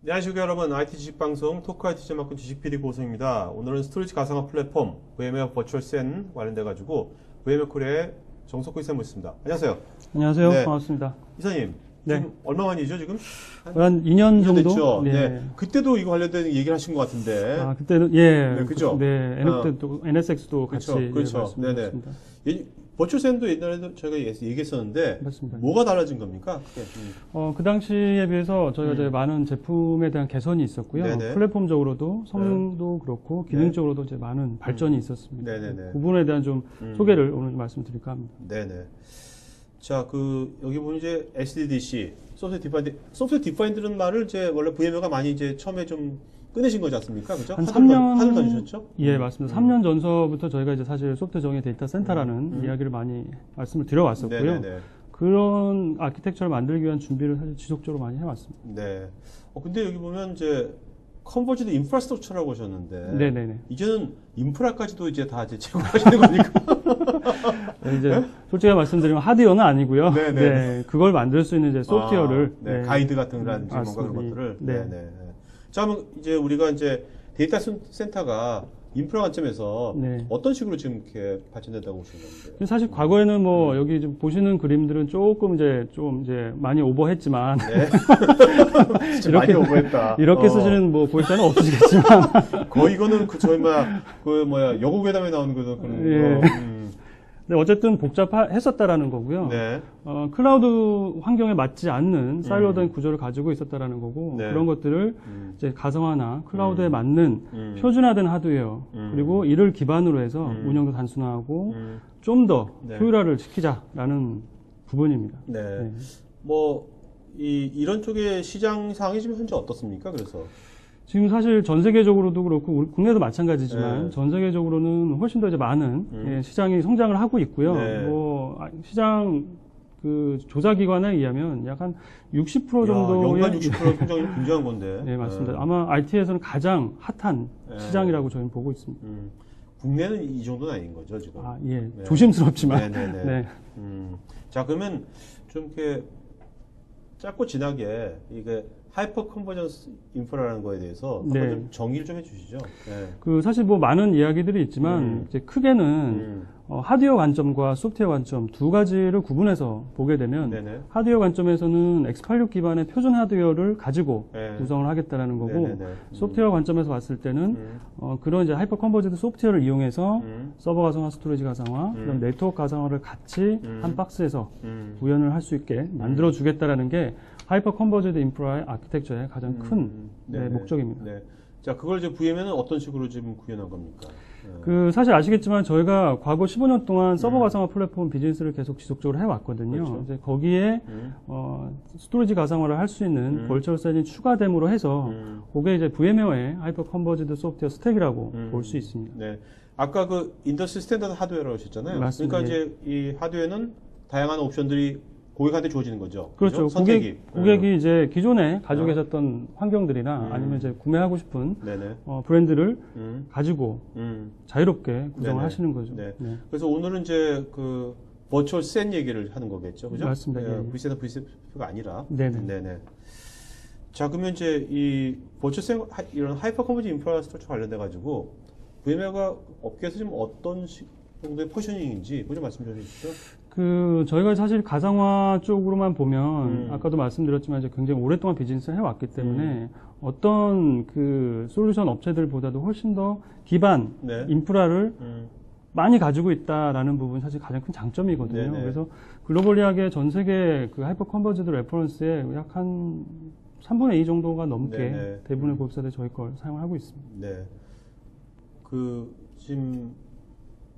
네, 안녕하십니까 여러분. IT 지식방송 토크 IT 제막군 지식PD 고성입니다. 오늘은 스토리지 가상화 플랫폼 VMware 버추얼 센 관련돼가지고 VMware 코리아의 정석구 이사님 모셨습니다. 안녕하세요. 안녕하세요. 네. 반갑습니다. 이사님, 네. 지금 얼마 만이죠 지금? 한 2년 정도? 됐죠? 네. 네. 그때도 이거 관련된 얘기를 하신 것 같은데. 아, 그때는, 예. 네, 그죠? 네, NF도, NSX도 같이. 그렇죠. 예, 네네. 버추얼 센도 옛날에도 저희가 얘기했었는데. 맞습니다. 뭐가 달라진 겁니까? 그게. 그 당시에 비해서 저희가 이제 많은 제품에 대한 개선이 있었고요. 네네. 플랫폼적으로도 성능도 그렇고 기능적으로도 이제 많은 발전이 있었습니다. 네네네. 그 부분에 대한 좀 소개를 오늘 좀 말씀드릴까 합니다. 네네. 자, 여기 보면 이제 SDDC, 소프트웨어 디파인드라는 말을 이제 원래 VMware가 많이 이제 처음에 좀 꺼내신 거지 않습니까? 그죠? 한 3년. 하늘 던지셨죠? 예, 맞습니다. 3년 전서부터 저희가 이제 사실 소프트 정의 데이터 센터라는 이야기를 많이 말씀을 드려왔었고요. 네네네. 그런 아키텍처를 만들기 위한 준비를 사실 지속적으로 많이 해왔습니다. 네. 근데 여기 보면 이제 컨버지드 인프라스트럭처라고 하셨는데. 네네네. 이제는 인프라까지도 이제 다 이제 제공하시는 거니까. 이제 솔직히 말씀드리면 하드웨어는 아니고요. 네네. 네, 그걸 만들 수 있는 이제 소프트웨어를. 네. 가이드 같은 거라든지 뭔가 그런 맞습니다. 것들을. 네. 네네. 자, 그럼 이제 우리가 이제 데이터 센터가 인프라 관점에서 네. 어떤 식으로 지금 이렇게 발전된다고 보시는 건데? 사실 과거에는 뭐 여기 좀 보시는 그림들은 조금 이제 좀 이제 많이 오버했지만 네. 진짜 많이 오버했다. 이렇게 쓰시는 뭐 보일자는 없으시겠지만 거의 이거는 여고괴담에 나오는 거죠. 예. 네, 어쨌든 복잡했었다라는 거고요. 네. 클라우드 환경에 맞지 않는 사일로된 구조를 가지고 있었다라는 거고 네. 그런 것들을 이제 가상화나 클라우드에 맞는 표준화된 하드웨어 그리고 이를 기반으로 해서 운영도 단순화하고 좀 더 네. 효율화를 시키자라는 부분입니다. 네. 네. 이런 쪽의 시장 상황이 지금 현재 어떻습니까? 그래서. 지금 사실 전 세계적으로도 그렇고 우리 국내도 마찬가지지만 네. 전 세계적으로는 훨씬 더 이제 많은 시장이 성장을 하고 있고요. 네. 시장 그 조사기관에 의하면 약 한 60% 정도의 연간 60% 성장이 굉장한 건데. 네, 맞습니다. 아마 IT에서는 가장 핫한 네. 시장이라고 저희는 보고 있습니다. 국내는 이 정도는 아닌 거죠, 지금. 아, 예. 네. 조심스럽지만. 네네네. 네. 자, 그러면 좀 이렇게 짧고 진하게 이게 하이퍼 컨버전스 인프라라는 거에 대해서 한번 네. 좀 정의를 좀 해주시죠. 네. 그 사실 뭐 많은 이야기들이 있지만 이제 크게는 하드웨어 관점과 소프트웨어 관점 두 가지를 구분해서 보게 되면 네네. 하드웨어 관점에서는 X86 기반의 표준 하드웨어를 가지고 네. 구성을 하겠다라는 거고 네네네. 소프트웨어 관점에서 봤을 때는 그런 이제 하이퍼 컨버지드 소프트웨어를 이용해서 서버 가상화, 스토리지 가상화, 그다음 네트워크 가상화를 같이 한 박스에서 구현을 할 수 있게 만들어 주겠다라는 게 하이퍼 컨버지드 인프라의 아키텍처의 가장 큰 네네. 목적입니다. 네. 자, 그걸 이제 VM에는 어떤 식으로 지금 구현한 겁니까? 사실 아시겠지만 저희가 과거 15년 동안 서버 가상화 플랫폼 비즈니스를 계속 지속적으로 해왔거든요. 그렇죠. 이제 거기에 스토리지 가상화를 할 수 있는 버추얼 셋이 추가됨으로 해서 그게 이제 VMware의 하이퍼 컨버지드 소프트웨어 스택이라고 볼 수 있습니다. 네. 아까 그 인더스트리 스탠다드 하드웨어라고 하셨잖아요. 맞습니다. 그러니까 이제 이 하드웨어는 다양한 옵션들이 고객한테 주어지는 거죠. 그렇죠. 그죠? 선택이. 고객이 이제 기존에 가지고 계셨던 환경들이나 아니면 이제 구매하고 싶은 네네. 브랜드를 가지고 자유롭게 구성을 네네. 하시는 거죠. 네. 네. 그래서 오늘은 이제 그 버추얼 센 얘기를 하는 거겠죠. 그죠? 맞습니다. 예. VC나 VCP가 아니라. 네네. 네네. 자, 그러면 이제 이 버추얼 센 이런 하이퍼 컨버지 인프라스트럭처 관련돼 가지고 VMware가 업계에서 지금 어떤 정도의 포지셔닝인지 그거 좀 말씀 좀 해주시죠. 저희가 사실 가상화 쪽으로만 보면, 아까도 말씀드렸지만 이제 굉장히 오랫동안 비즈니스를 해왔기 때문에, 어떤 그 솔루션 업체들보다도 훨씬 더 기반, 네. 인프라를 많이 가지고 있다라는 부분이 사실 가장 큰 장점이거든요. 네네. 그래서 글로벌리하게 전 세계 그 하이퍼 컨버지드 레퍼런스에 약 한 3분의 2 정도가 넘게 네네. 대부분의 고객사들이 저희 걸 사용을 하고 있습니다. 네. 지금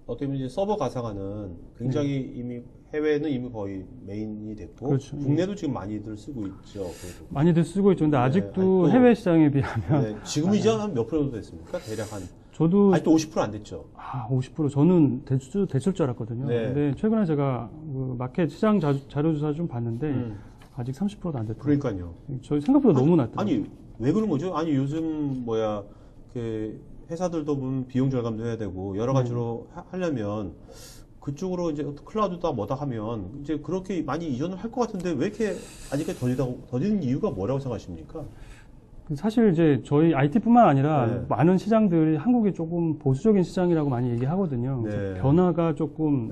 어떻게 보면 이제 서버 가상화는 굉장히 이미 해외는 이미 거의 메인이 됐고 그렇죠. 국내도 지금 많이들 쓰고 있죠. 그래도. 많이들 쓰고 있죠. 근데 아직도 아직도 해외 시장에 비하면 네, 지금 이제 한 몇 프로 정도 됐습니까? 대략 한 저도 아직도 50%안 됐죠. 50% 저는 됐을 줄 알았거든요. 네. 근데 최근에 제가 그 마켓 시장 자료조사 좀 봤는데 아직 30%도 안 됐더라고요. 그러니까요. 저희 생각보다 너무 낮더라고요. 아니 왜 그런 거죠? 아니 요즘 그 회사들도 보면 비용 절감도 해야 되고 여러 가지로 하려면 그쪽으로 이제 클라우드다 뭐다 하면 이제 그렇게 많이 이전을 할 것 같은데 왜 이렇게 아직까지 더디는 이유가 뭐라고 생각하십니까? 사실 이제 저희 IT뿐만 아니라 네. 많은 시장들이 한국이 조금 보수적인 시장이라고 많이 얘기하거든요. 그래서 네. 변화가 조금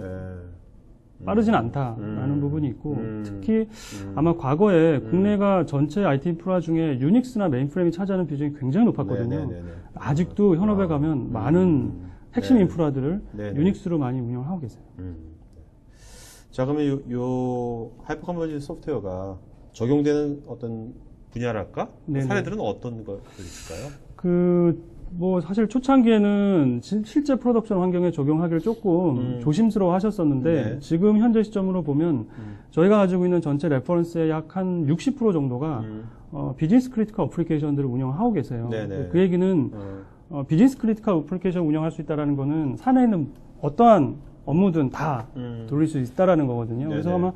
빠르진 않다라는 부분이 있고 특히 아마 과거에 국내가 전체 IT 인프라 중에 유닉스나 메인프레임이 차지하는 비중이 굉장히 높았거든요. 아직도 현업에 가면 많은 핵심 인프라들을 유닉스로 많이 운영하고 계세요. 자, 그러면 요 하이퍼 컨버전스 소프트웨어가 적용되는 어떤 분야랄까? 네네. 사례들은 어떤 것들이 있을까요? 뭐 사실 초창기에는 실제 프로덕션 환경에 적용하기를 조금 조심스러워 하셨었는데 네. 지금 현재 시점으로 보면 저희가 가지고 있는 전체 레퍼런스의 약 한 60% 정도가 비즈니스 크리티컬 어플리케이션들을 운영하고 계세요. 네네. 그 얘기는 비즈니스 크리티컬 어플리케이션 운영할 수 있다는 거는 사내에 있는 어떠한 업무든 다 돌릴 수 있다라는 거거든요. 네네. 그래서 아마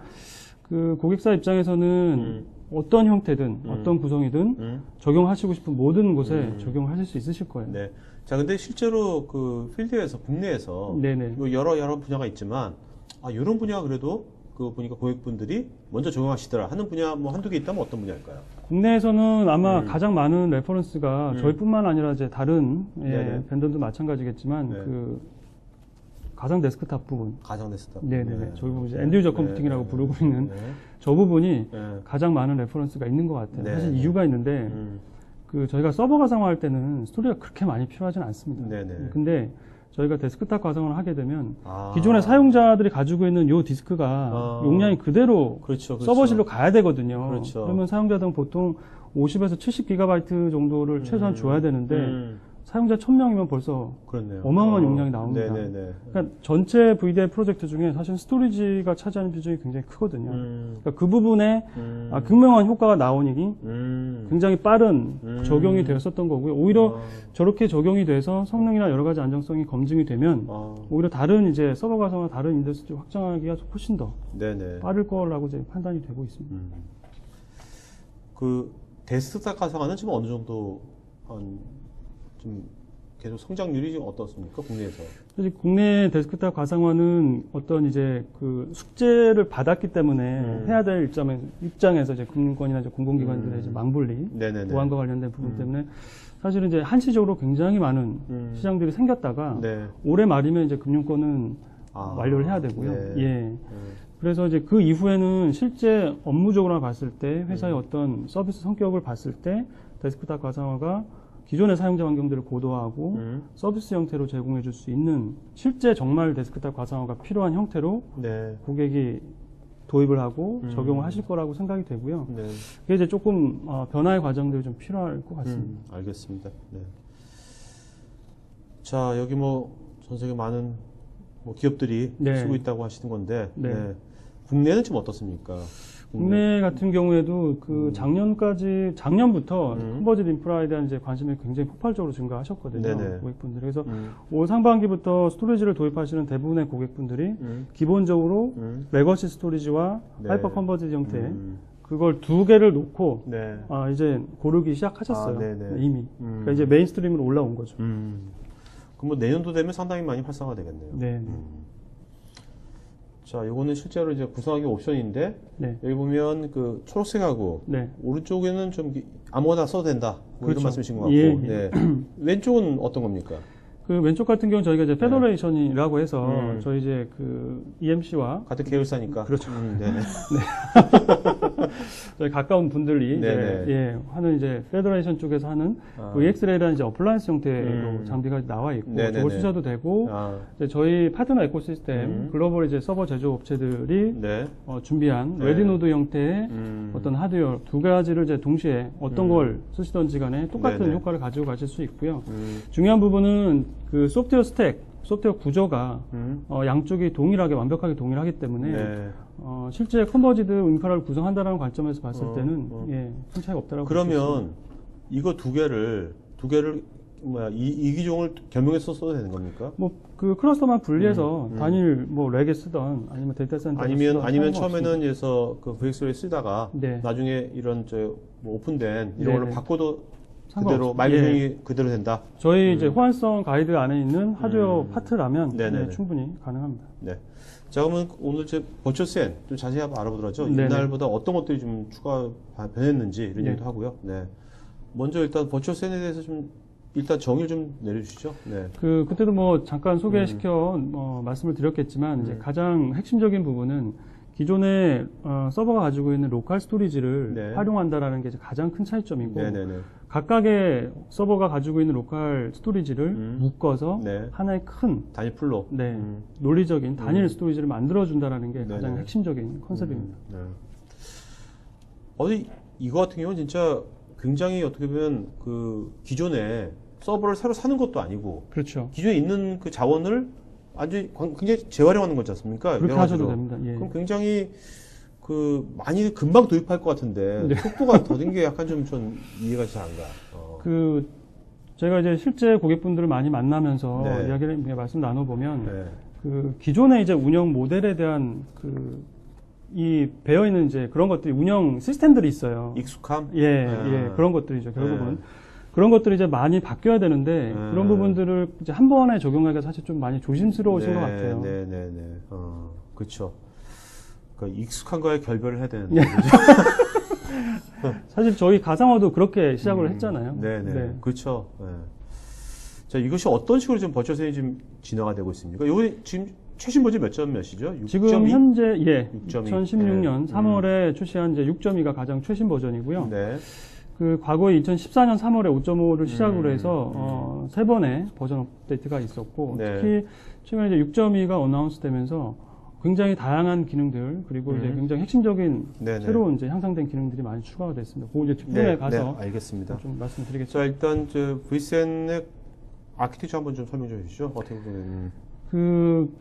그 고객사 입장에서는 어떤 형태든 어떤 구성이든 적용하시고 싶은 모든 곳에 적용하실 수 있으실 거예요. 네. 자, 근데 실제로 그 필드에서 국내에서 네네. 뭐 여러 분야가 있지만 이런 분야 그래도 그 보니까 고객분들이 먼저 적용하시더라 하는 분야 뭐 한두 개 있다면 어떤 분야일까요? 국내에서는 아마 가장 많은 레퍼런스가 저희뿐만 아니라 이제 다른 네네. 벤더도 마찬가지겠지만 네. 그 가상 데스크탑 부분. 가상 데스크탑. 네네네. 저희 보면 이제 엔드유저 컴퓨팅이라고 부르고 있는 네. 저 부분이 네. 가장 많은 레퍼런스가 있는 것 같아요. 네. 사실 이유가 있는데 그 저희가 서버 가상화할 때는 스토리가 그렇게 많이 필요하진 않습니다. 네네. 근데 저희가 데스크탑 가상화를 하게 되면 아. 기존의 사용자들이 가지고 있는 요 디스크가 용량이 그대로 그렇죠. 서버실로 가야 되거든요. 그렇죠. 그러면 사용자들은 보통 50에서 70GB 정도를 최소한 줘야 되는데 사용자 1000명이면 벌써 그렇네요. 어마어마한 용량이 나옵니다. 네네네. 그러니까 전체 VDI 프로젝트 중에 사실 스토리지가 차지하는 비중이 굉장히 크거든요. 그러니까 그 부분에 극명한 효과가 나오니 굉장히 빠른 적용이 되었었던 거고요. 오히려 저렇게 적용이 돼서 성능이나 여러 가지 안정성이 검증이 되면 오히려 다른 이제 서버 가상화 다른 인더스트리 확장하기가 훨씬 더 네네. 빠를 거라고 이제 판단이 되고 있습니다. 그 데스크탑 가상화는 지금 어느 정도 좀 계속 성장률이 지금 어떻습니까? 국내에서? 사실 국내 데스크탑 가상화는 어떤 이제 그 숙제를 받았기 때문에 해야 될 입장에서 이제 금융권이나 이제 공공기관들의 이제 망분리, 네네네. 보안과 관련된 부분 때문에 사실은 이제 한시적으로 굉장히 많은 시장들이 생겼다가 네. 올해 말이면 이제 금융권은 완료를 해야 되고요. 네. 예. 그래서 이제 그 이후에는 실제 업무적으로 봤을 때 회사의 어떤 서비스 성격을 봤을 때 데스크탑 가상화가 기존의 사용자 환경들을 고도화하고 서비스 형태로 제공해 줄 수 있는 실제 정말 데스크탑 가상화가 필요한 형태로 네. 고객이 도입을 하고 적용을 하실 거라고 생각이 되고요. 네. 그게 이제 조금 변화의 과정들이 좀 필요할 것 같습니다. 알겠습니다. 네. 자, 여기 뭐 전 세계 많은 뭐 기업들이 네. 쓰고 있다고 하시는 건데 네. 국내는 지금 어떻습니까? 국내 같은 경우에도 그 작년부터 컨버전 인프라에 대한 이제 관심이 굉장히 폭발적으로 증가하셨거든요. 네네. 고객분들이. 그래서 올 상반기부터 스토리지를 도입하시는 대부분의 고객분들이 기본적으로 레거시 스토리지와 네. 하이퍼 컨버전 형태 그걸 두 개를 놓고 네. 이제 고르기 시작하셨어요. 네네. 이미. 그러니까 이제 메인스트림으로 올라온 거죠. 그럼 뭐 내년도 되면 상당히 많이 활성화 되겠네요. 네. 자, 요거는 실제로 이제 구성하기 옵션인데 네. 여기 보면 그 초록색하고 네. 오른쪽에는 좀 아무거나 써도 된다. 뭐 그렇죠. 이런 말씀이신 것 같고. 예, 예. 네. 왼쪽은 어떤 겁니까? 그 왼쪽 같은 경우는 저희가 이제 페더레이션이라고 해서 저희 이제 그 EMC와 같은 계열사니까. 그렇죠. 네네. 저희 가까운 분들이 네네. 이제 하는 이제 페더레이션 쪽에서 하는 VXLA라는 이제 어플라이언스 형태로 장비가 나와 있고 네네네. 저걸 쓰셔도 되고 이제 저희 파트너 에코시스템 글로벌 이제 서버 제조 업체들이 네. 준비한 네. 레디노드 형태의 어떤 하드웨어 두 가지를 이제 동시에 어떤 걸 쓰시던지 간에 똑같은 네네. 효과를 가지고 가실 수 있고요. 중요한 부분은 그 소프트웨어 스택, 소프트웨어 구조가 양쪽이 동일하게 완벽하게 동일하기 때문에 네. 실제 컨버지드 인프라를 구성한다는 관점에서 봤을 때는 큰 차이가 없다라고 볼수 있습니다. 그러면 이거 두 개를 이 기종을 겸용해서 써도 되는 겁니까? 뭐 그 클러스터만 분리해서 단일 뭐 렉에 쓰던 아니면 데이터 센터에 아니면 처음에는 그래서 그 VXLA를 쓰다가 네. 나중에 이런 뭐 오픈된 이런 걸로 네네. 바꿔도 상관없- 그대로 마이크로이 그대로 된다. 저희 이제 호환성 가이드 안에 있는 하드웨어 파트라면 네네네. 충분히 가능합니다. 네. 자, 그러면 오늘 이제 버추어스엔 좀 자세히 한번 알아보도록 하죠. 네네. 옛날보다 어떤 것들이 좀 추가 변했는지 이런 네. 얘기도 하고요. 네. 먼저 일단 버추얼 샌에 대해서 좀 일단 정의를 좀 내려주시죠. 네. 그때도 뭐 잠깐 소개시켜 말씀을 드렸겠지만 이제 가장 핵심적인 부분은 기존의 서버가 가지고 있는 로컬 스토리지를 네. 활용한다라는 게 이제 가장 큰 차이점이고 네네네. 각각의 서버가 가지고 있는 로컬 스토리지를 묶어서 네. 하나의 큰 단일 풀로. 네, 논리적인 단일 스토리지를 만들어준다라는 게 가장 네네. 핵심적인 컨셉입니다. 네. 이거 같은 경우는 진짜 굉장히 어떻게 보면 그 기존에 서버를 새로 사는 것도 아니고 그렇죠. 기존에 있는 그 자원을 완전히 굉장히 재활용하는 거지 않습니까? 그렇게 여러 하셔도 가지로. 됩니다. 예. 그럼 굉장히 그 많이 금방 도입할 것 같은데 네. 속도가 더딘 게 약간 좀 이해가 잘 안 가. 제가 이제 실제 고객분들을 많이 만나면서 네. 이야기를 말씀 나눠보면 네. 그 기존의 이제 운영 모델에 대한 이 배어 있는 이제 그런 것들이 운영 시스템들이 있어요. 익숙함? 예, 그런 것들이죠. 결국은 그런 것들이 이제 많이 바뀌어야 되는데 그런 부분들을 이제 한 번에 적용하기가 사실 좀 많이 조심스러우신 것 같아요. 네네네. 그렇죠. 그러니까 익숙한 거에 결별을 해야 되는데. 예. 사실 저희 가상화도 그렇게 시작을 했잖아요. 네네. 네. 그렇죠. 네. 자, 이것이 어떤 식으로 지금 버추얼 지금 진화가 되고 있습니까? 요게 지금 최신 버전 몇 점 몇이죠? 6.2? 지금 현재 6.2. 2016년 3월에 출시한 이제 6.2가 가장 최신 버전이고요. 네. 그 과거에 2014년 3월에 5.5를 시작으로 해서 세 번의 버전 업데이트가 있었고 네. 특히 최근에 이제 6.2가 어나운스 되면서 굉장히 다양한 기능들 그리고 이제 굉장히 핵심적인 네네. 새로운 이제 향상된 기능들이 많이 추가가 됐습니다. 그 이제 뒷부분에 가서 알겠습니다. 좀 말씀드리겠습니다. 자, 일단 저 VCN의 아키텍처 한번 좀 설명 좀 해주시죠. 어떻게 보면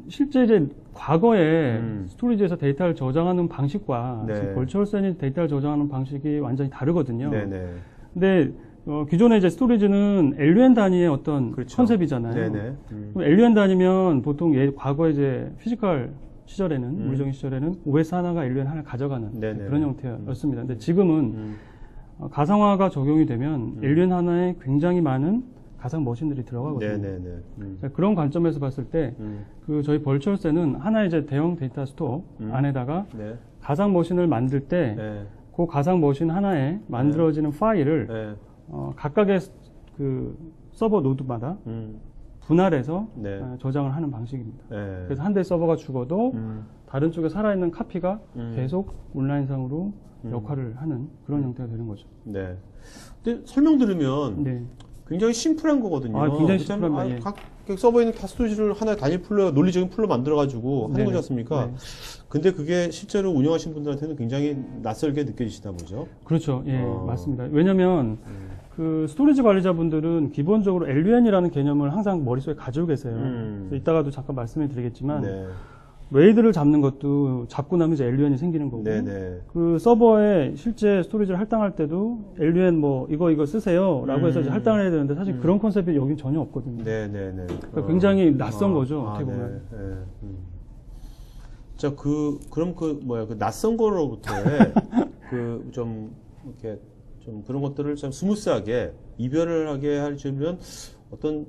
실제 이제 과거에 스토리지에서 데이터를 저장하는 방식과 네. 지금 벌추얼센이 데이터를 저장하는 방식이 완전히 다르거든요. 네네. 근데 기존의 이제 스토리지는 LUN 단위의 어떤 그렇죠. 컨셉이잖아요. 네네. 그럼 LUN 단위면 보통 과거에 이제 피지컬 시절에는 물리적인 시절에는 OS 하나가 LUN 하나 가져가는 네네. 그런 형태였습니다. 근데 지금은 가상화가 적용이 되면 LUN 하나에 굉장히 많은 가상 머신들이 들어가거든요. 네네네. 그런 관점에서 봤을 때 저희 벌추얼센은 하나의 이제 대형 데이터 스토어 안에다가 네. 가상 머신을 만들 때 네. 그 가상 머신 하나에 만들어지는 파일을 네. 각각의 그 서버 노드마다 분할해서 네. 저장을 하는 방식입니다. 네. 그래서 한 대 서버가 죽어도 다른 쪽에 살아있는 카피가 계속 온라인상으로 역할을 하는 그런 형태가 되는 거죠. 네. 근데 설명 들으면 네. 굉장히 심플한 거거든요. 굉장히 심플합니다. 예. 각 서버에 있는 다 스토리지를 하나의 단일 풀로, 논리적인 풀로 만들어가지고 하는 네네. 거지 않습니까? 네. 근데 그게 실제로 운영하신 분들한테는 굉장히 낯설게 느껴지시나 보죠? 그렇죠. 예, 맞습니다. 왜냐면 그 스토리지 관리자분들은 기본적으로 LUN이라는 개념을 항상 머릿속에 가지고 계세요. 그래서 이따가도 잠깐 말씀을 드리겠지만 네. 웨이드를 잡는 것도 잡고 나면 이제 LUN이 생기는 거고 네네. 그 서버에 실제 스토리지를 할당할 때도 LUN 뭐 이거 쓰세요 라고 해서 이제 할당을 해야 되는데 사실 그런 컨셉이 여긴 전혀 없거든요. 네네네. 그러니까 굉장히 낯선 거죠, 어떻게 보면. 네. 네. 자, 그럼 그 낯선 거로부터의 좀 이렇게 좀 그런 것들을 좀 스무스하게 이별을 하게 하려면 어떤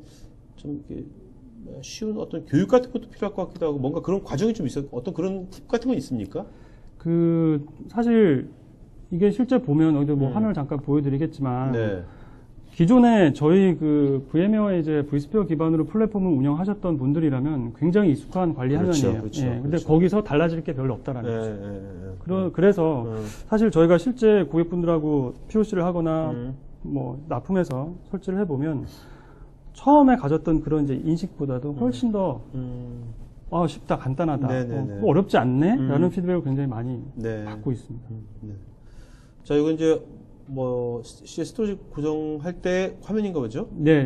좀 이렇게 쉬운 어떤 교육 같은 것도 필요할 것 같기도 하고 뭔가 그런 과정이 좀 어떤 그런 팁 같은 건 있습니까? 사실 이게 실제 보면 여기도 뭐 화면을 잠깐 보여드리겠지만 네. 기존에 저희 VM웨어의 이제 vSphere 기반으로 플랫폼을 운영하셨던 분들이라면 굉장히 익숙한 관리 화면이에요. 그렇죠. 예, 근데 그렇죠. 거기서 달라질 게 별로 없다라는 거죠. 네. 그래서 사실 저희가 실제 고객분들하고 POC를 하거나 뭐 납품해서 설치를 해보면 처음에 가졌던 그런 이제 인식보다도 훨씬 더 쉽다, 간단하다, 네네네. 어렵지 않네? 라는 피드백을 굉장히 많이 네. 받고 있습니다. 네. 자, 이거 이제 스토리지 구성할 때 화면인가 보죠? 네.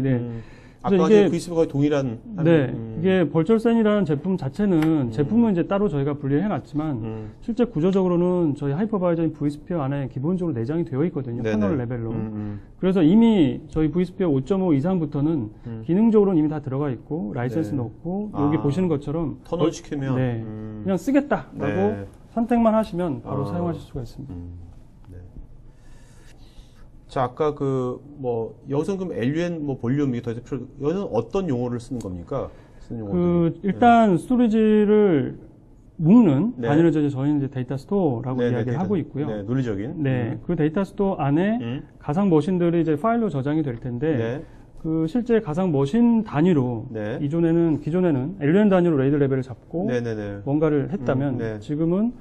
아까 이게 VSP가 거의 동일한 화면. 이게 벌추얼센이라는 제품 자체는 제품은 이제 따로 저희가 분리해 놨지만 실제 구조적으로는 저희 하이퍼바이저인 vSphere 안에 기본적으로 내장이 되어 있거든요. 네네. 커널 레벨로. 그래서 이미 저희 vSphere 5.5 이상부터는 기능적으로는 이미 다 들어가 있고 라이센스 네. 넣고 여기 보시는 것처럼 턴온 시키면 그냥 쓰겠다라고 네. 선택만 하시면 바로 사용하실 수가 있습니다. 네. 자, 아까 여기서 그럼 LUN 볼륨 이게 더 이상 여기는 어떤 용어를 쓰는 겁니까? 쓰는 용어들. 일단 스토리지를 묶는 네. 단위를 저희는 이제 데이터 스토어라고 네, 이야기를 데이터, 하고 있고요. 네, 논리적인. 네, 그 데이터 스토어 안에 가상 머신들이 이제 파일로 저장이 될 텐데 네. 그 실제 가상 머신 단위로 네. 기존에는 LUN 단위로 레이드 레벨을 잡고 네네네. 뭔가를 했다면 네. 지금은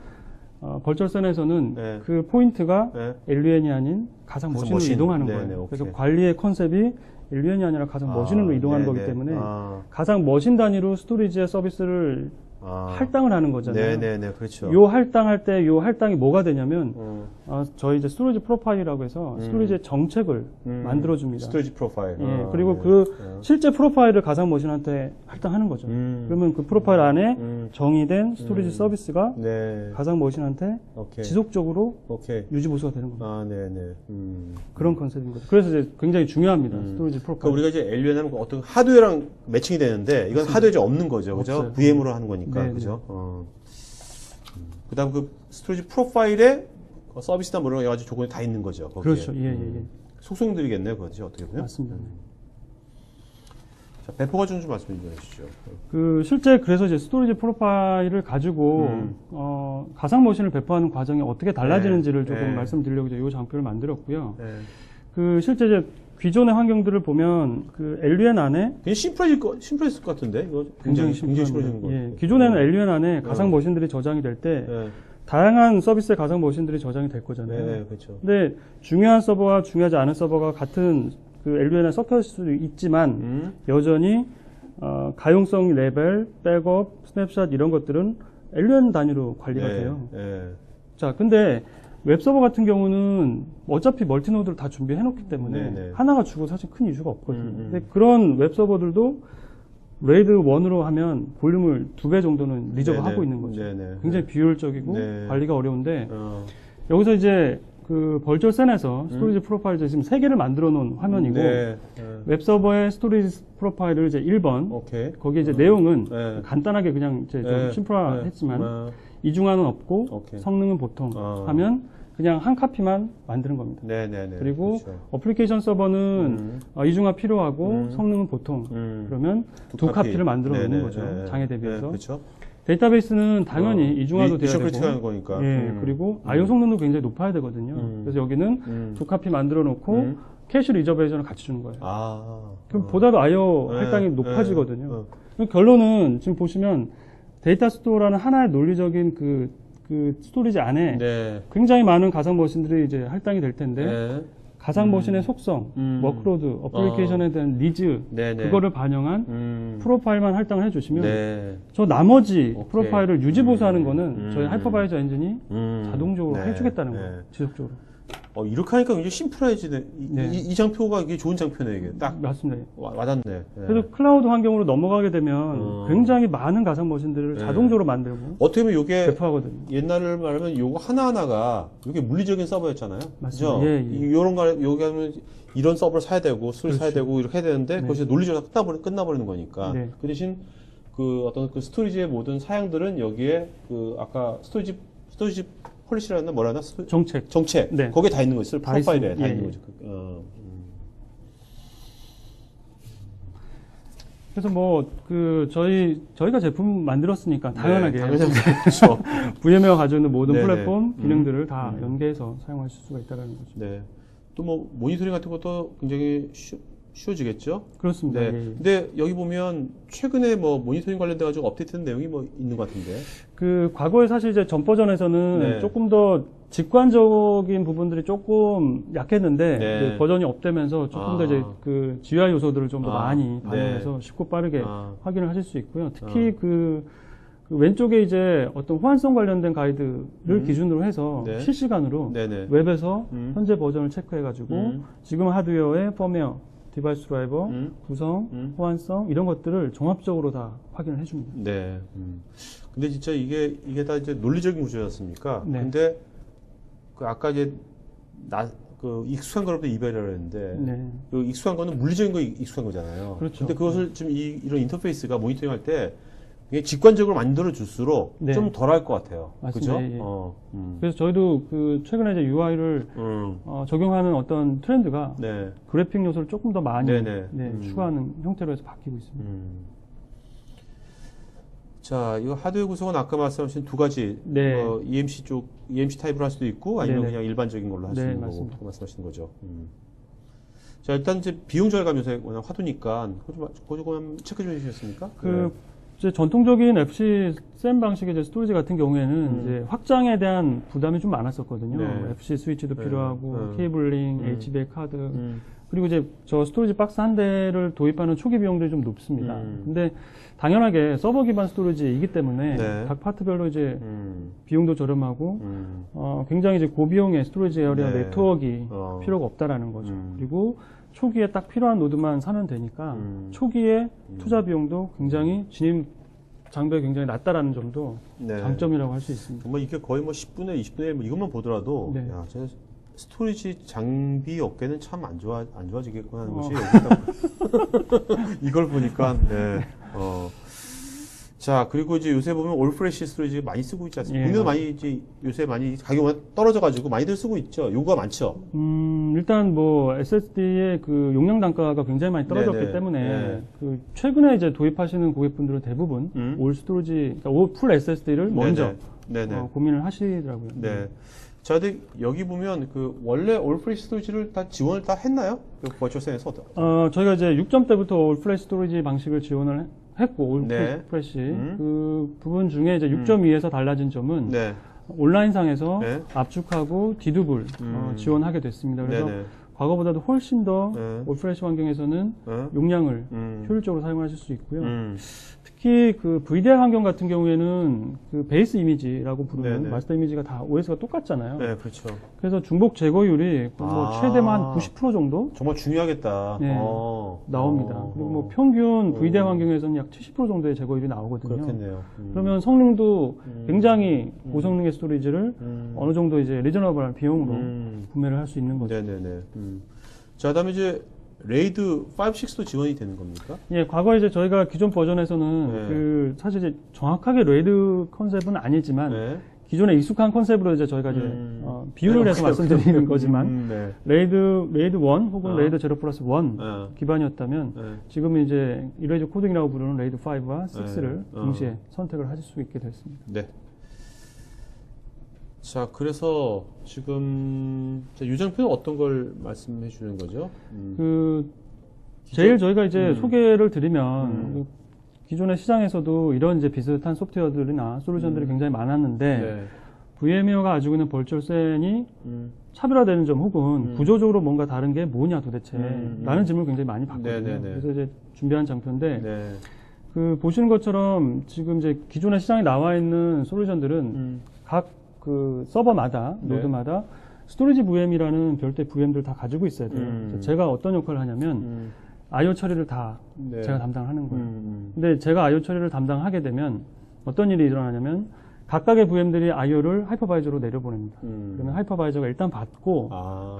벌철선에서는 네. 그 포인트가 네. LUN이 아닌 가상 가상 머신으로 머신. 이동하는 네, 거예요. 네, 오케이. 그래서 관리의 컨셉이 LUN이 아니라 가상 머신으로 이동하는 네, 거기 네. 때문에 아. 가상 머신 단위로 스토리지의 서비스를 할당을 하는 거잖아요. 네네네, 그렇죠. 요 할당할 때 요 할당이 뭐가 되냐면 저희 이제 스토리지 프로파일이라고 해서 스토리지의 정책을 만들어줍니다. 스토리지 프로파일. 예, 그리고 그 실제 프로파일을 가상 머신한테 할당하는 거죠. 그러면 그 프로파일 안에 정의된 스토리지 서비스가 네. 가상 머신한테 오케이. 지속적으로 오케이. 유지 보수가 되는 겁니다. 아, 네네. 그런 컨셉인 거죠. 그래서 이제 굉장히 중요합니다. 스토리지 그러니까 프로파일. 우리가 이제 LUN 하면 어떤 하드웨어랑 매칭이 되는데 이건 하드웨어 이제 없는 거죠. 그죠? 없어요. VM으로 하는 거니까. 네, 그죠? 그 다음 그 스토리지 프로파일에 서비스나 뭐 이런 여러 가지 조건이 다 있는 거죠. 거기에. 그렇죠. 예, 예, 예. 속성들이겠네요. 그거죠. 어떻게 보면. 맞습니다. 자, 배포 과정 좀 말씀해 주시죠. 그 실제 그래서 이제 스토리지 프로파일을 가지고 가상 머신을 배포하는 과정이 어떻게 달라지는지를 조금 네. 말씀드리려고 이제 이 장표를 만들었고요. 네. 그 실제 이제 기존의 환경들을 보면 그 LUN 안에 그냥 심플해질 것 같은데 이거 굉장히 심플해지는 거. 예, 기존에는 LUN 안에 가상 머신들이 저장이 될 때 네. 다양한 서비스의 가상 머신들이 저장이 될 거잖아요. 네, 그렇죠. 근데 중요한 서버와 중요하지 않은 서버가 같은 그 LUN에 섞여 있을 수도 있지만 여전히 가용성 레벨, 백업, 스냅샷 이런 것들은 LUN 단위로 관리가 돼요. 네. 자, 근데 웹서버 같은 경우는 어차피 멀티노드를 다 준비해 놓기 때문에 네네. 하나가 죽어도 사실 큰 이슈가 없거든요. 근데 그런 웹서버들도 레이드 1으로 하면 볼륨을 2배 정도는 리저브 네네. 하고 있는 거죠. 네네. 굉장히 비효율적이고 네. 관리가 어려운데 여기서 이제 그 벌절센에서 스토리지 프로파일 지금 3개를 만들어 놓은 화면이고 네. 웹서버의 스토리지 프로파일을 이제 1번 오케이. 거기에 이제 내용은 네. 간단하게 그냥 이제 좀 네. 심플화했지만 이중화는 없고 오케이. 성능은 보통 하면 그냥 한 카피만 만드는 겁니다. 네네네. 그리고 그렇죠. 어플리케이션 서버는 이중화 필요하고 성능은 보통 그러면 두 카피를 만들어 놓는 거죠. 장애 대비해서. 네, 그렇죠. 데이터베이스는 당연히 이중화도 돼야 되고 크리티컬한 거니까. 예, 그리고 IO 성능도 굉장히 높아야 되거든요. 그래서 여기는 두 카피 만들어 놓고 캐시 리저베이션을 같이 주는 거예요. 그럼 보다도 IO 할당이 높아지거든요. 결론은 지금 보시면 데이터 스토어라는 하나의 논리적인 그 스토리지 안에 네. 굉장히 많은 가상 머신들이 이제 할당이 될 텐데 네. 가상 머신의 속성, 워크로드, 어플리케이션에 대한 니즈 네네. 그거를 반영한 프로파일만 할당을 해주시면 네. 저 나머지 오케이. 프로파일을 유지 보수하는 거는 저희 하이퍼바이저 엔진이 자동적으로 네. 해주겠다는 네. 거예요. 지속적으로. 이렇게 하니까 굉장히 심플해지네. 네. 이 장표가 이게 좋은 장표네, 이게. 딱 맞습니다. 와닿네. 네. 그래서 클라우드 환경으로 넘어가게 되면 굉장히 많은 가상 머신들을 자동적으로 만들고 어떻게 보면 이게 배포하거든요. 옛날을 말하면 요거 하나하나가 이게 물리적인 서버였잖아요. 맞습니다. 그죠? 예, 예. 요런 거, 여기 하면 이런 서버를 사야 되고, 수를 사야 되고, 이렇게 해야 되는데, 그것이 논리적으로 끝나버리는 거니까. 네. 그 대신 그 어떤 그 스토리지의 모든 사양들은 여기에 그 아까 스토리지 폴리시라나 뭐라나? 정책. 네. 거기에 다 있는 거 있어요. 다 프로파일에 있습니다. 다 예, 있는 예. 거죠. 그래서 뭐 저희가 제품 만들었으니까 당연하게 그렇죠. VM웨어가 가지고 있는 모든 네네. 플랫폼 기능들을 다 연계해서 사용하실 수가 있다는 거죠. 네. 또 뭐 모니터링 같은 것도 굉장히 쉬워지겠죠? 그렇습니다. 네. 예. 근데 여기 보면 최근에 뭐 모니터링 관련돼 가지고 업데이트된 내용이 뭐 있는 것 같은데. 그 과거에 사실 이제 전 버전에서는 네. 조금 더 직관적인 부분들이 조금 약했는데 네. 그 버전이 업되면서 조금 더 이제 그 GUI 요소들을 좀 더 많이 반영해서 네. 쉽고 빠르게 확인을 하실 수 있고요. 특히 그 왼쪽에 이제 어떤 호환성 관련된 가이드를 기준으로 해서 네. 실시간으로 네네. 웹에서 현재 버전을 체크해가지고 지금 하드웨어의 펌웨어, 디바이스 드라이버, 구성, 호환성 이런 것들을 종합적으로 다 확인을 해줍니다. 네. 근데 진짜 이게 다 이제 논리적인 구조였습니까? 네. 근데 그 아까 이제 그 익숙한 거로부터 이별이라고 했는데 네. 그 익숙한 거는 물리적인 거 익숙한 거잖아요. 그렇죠. 근데 그것을 지금 이런 인터페이스가 모니터링 할 때 이게 직관적으로 만들어 줄수록 네. 좀 덜 할 것 같아요. 맞습니다. 그죠? 예. 그래서 저희도 그 최근에 이제 UI를 적용하는 어떤 트렌드가 네. 그래픽 요소를 조금 더 많이 네네. 추가하는 형태로 해서 바뀌고 있습니다. 자, 이거 하드웨어 구성은 아까 말씀하신 두 가지. 네. EMC 타입으로 할 수도 있고, 아니면 네네. 그냥 일반적인 걸로 할 수 네, 있는 맞습니다. 거고, 말씀하시는 거죠. 자, 일단 이제 비용 절감 요새 워낙 화두니까, 그거 좀 체크 좀 해주셨습니까? 이제 전통적인 FC 샘 방식의 이제 스토리지 같은 경우에는 이제 확장에 대한 부담이 좀 많았었거든요. 네. FC 스위치도 네. 필요하고, 케이블링, HBA 카드, 음. 그리고 이제 저 스토리지 박스 한 대를 도입하는 초기 비용들이 좀 높습니다. 근데 당연하게 서버 기반 스토리지이기 때문에 네. 각 파트별로 이제 비용도 저렴하고, 굉장히 이제 고비용의 스토리지 에어리어 네. 네트워크가 필요가 없다라는 거죠. 그리고 초기에 딱 필요한 노드만 사면 되니까 초기에 투자 비용도 굉장히 진입 장벽이 굉장히 낮다라는 점도 네. 장점이라고 할 수 있습니다. 정말 이게 거의 뭐 10분의 20분의 1 이것만 보더라도, 네. 야, 저 스토리지 장비 업계는 참 안 좋아지겠구나 하는 것이 여기 이걸 보니까, 네. 자, 그리고 이제 요새 보면 올프레시 스토리지 많이 쓰고 있지 않습니까? 예, 국내도 많이 이제 요새 많이 가격이 떨어져가지고 많이들 쓰고 있죠. 요구가 많죠. 일단 뭐 SSD의 그 용량 단가가 굉장히 많이 떨어졌기 네네. 때문에 네. 그 최근에 이제 도입하시는 고객분들은 대부분 올 스토리지, 그러니까 올 풀 SSD를 먼저 네네. 고민을 하시더라고요. 네. 자, 근데 여기 보면 그 원래 올프레시 스토리지를 다 지원을 다 했나요? 그 버추얼센에서 저희가 이제 6점 때부터 올 플래시 스토리지 방식을 지원을 했고, 올 네. 플래시 그 부분 중에 이제 6.2에서 달라진 점은 네. 온라인상에서 네. 압축하고 디두블 지원하게 됐습니다. 그래서 네네. 과거보다도 훨씬 더 네. 올 플래시 환경에서는 네. 용량을 효율적으로 사용하실 수 있고요. 음. 특히 그 VDI 환경 같은 경우에는 그 베이스 이미지라고 부르는 네네. 마스터 이미지가 다 OS가 똑같잖아요. 네, 그렇죠. 그래서 중복 제거율이 뭐 최대만 한 90% 정도 정말 중요하겠다. 네, 나옵니다. 그리고 뭐 평균 VDI 환경에서는 약 70% 정도의 제거율이 나오거든요. 그렇겠네요. 그러면 성능도 굉장히 고성능의 스토리지를 어느 정도 이제 리저너블한 비용으로 구매를 할 수 있는 거죠. 네네네. 자, 그다음에 이제 레이드 5, 6도 지원이 되는 겁니까? 예, 과거에 이제 저희가 기존 버전에서는 네. 그 사실 이제 정확하게 레이드 컨셉은 아니지만 네. 기존에 익숙한 컨셉으로 이제 저희가 이제 비유를 해서 말씀드리는 거지만 네. 레이드 1 혹은 레이드 0 플러스 1 기반이었다면 네. 지금 이제 이레이저 코딩이라고 부르는 레이드 5와 6를 동시에 선택을 하실 수 있게 됐습니다. 네. 자, 그래서 지금 유정표는 어떤 걸 말씀해 주는 거죠? 그 제일 저희가 이제 소개를 드리면 그 기존의 시장에서도 이런 이제 비슷한 소프트웨어들이나 솔루션들이 굉장히 많았는데 네. VM웨어가 가지고 있는 벌철센이 차별화되는 점 혹은 구조적으로 뭔가 다른 게 뭐냐 도대체 라는 질문을 굉장히 많이 받거든요. 네네네. 그래서 이제 준비한 장표인데 네. 그 보시는 것처럼 지금 이제 기존의 시장에 나와 있는 솔루션들은 각 그 서버마다 네. 노드마다 스토리지 VM이라는 별도의 VM들을 다 가지고 있어야 돼요. 그래서 제가 어떤 역할을 하냐면 IO 처리를 다 네. 제가 담당하는 거예요. 근데 제가 IO 처리를 담당하게 되면 어떤 일이 일어나냐면 각각의 VM들이 IO를 하이퍼바이저로 내려보냅니다. 그러면 하이퍼바이저가 일단 받고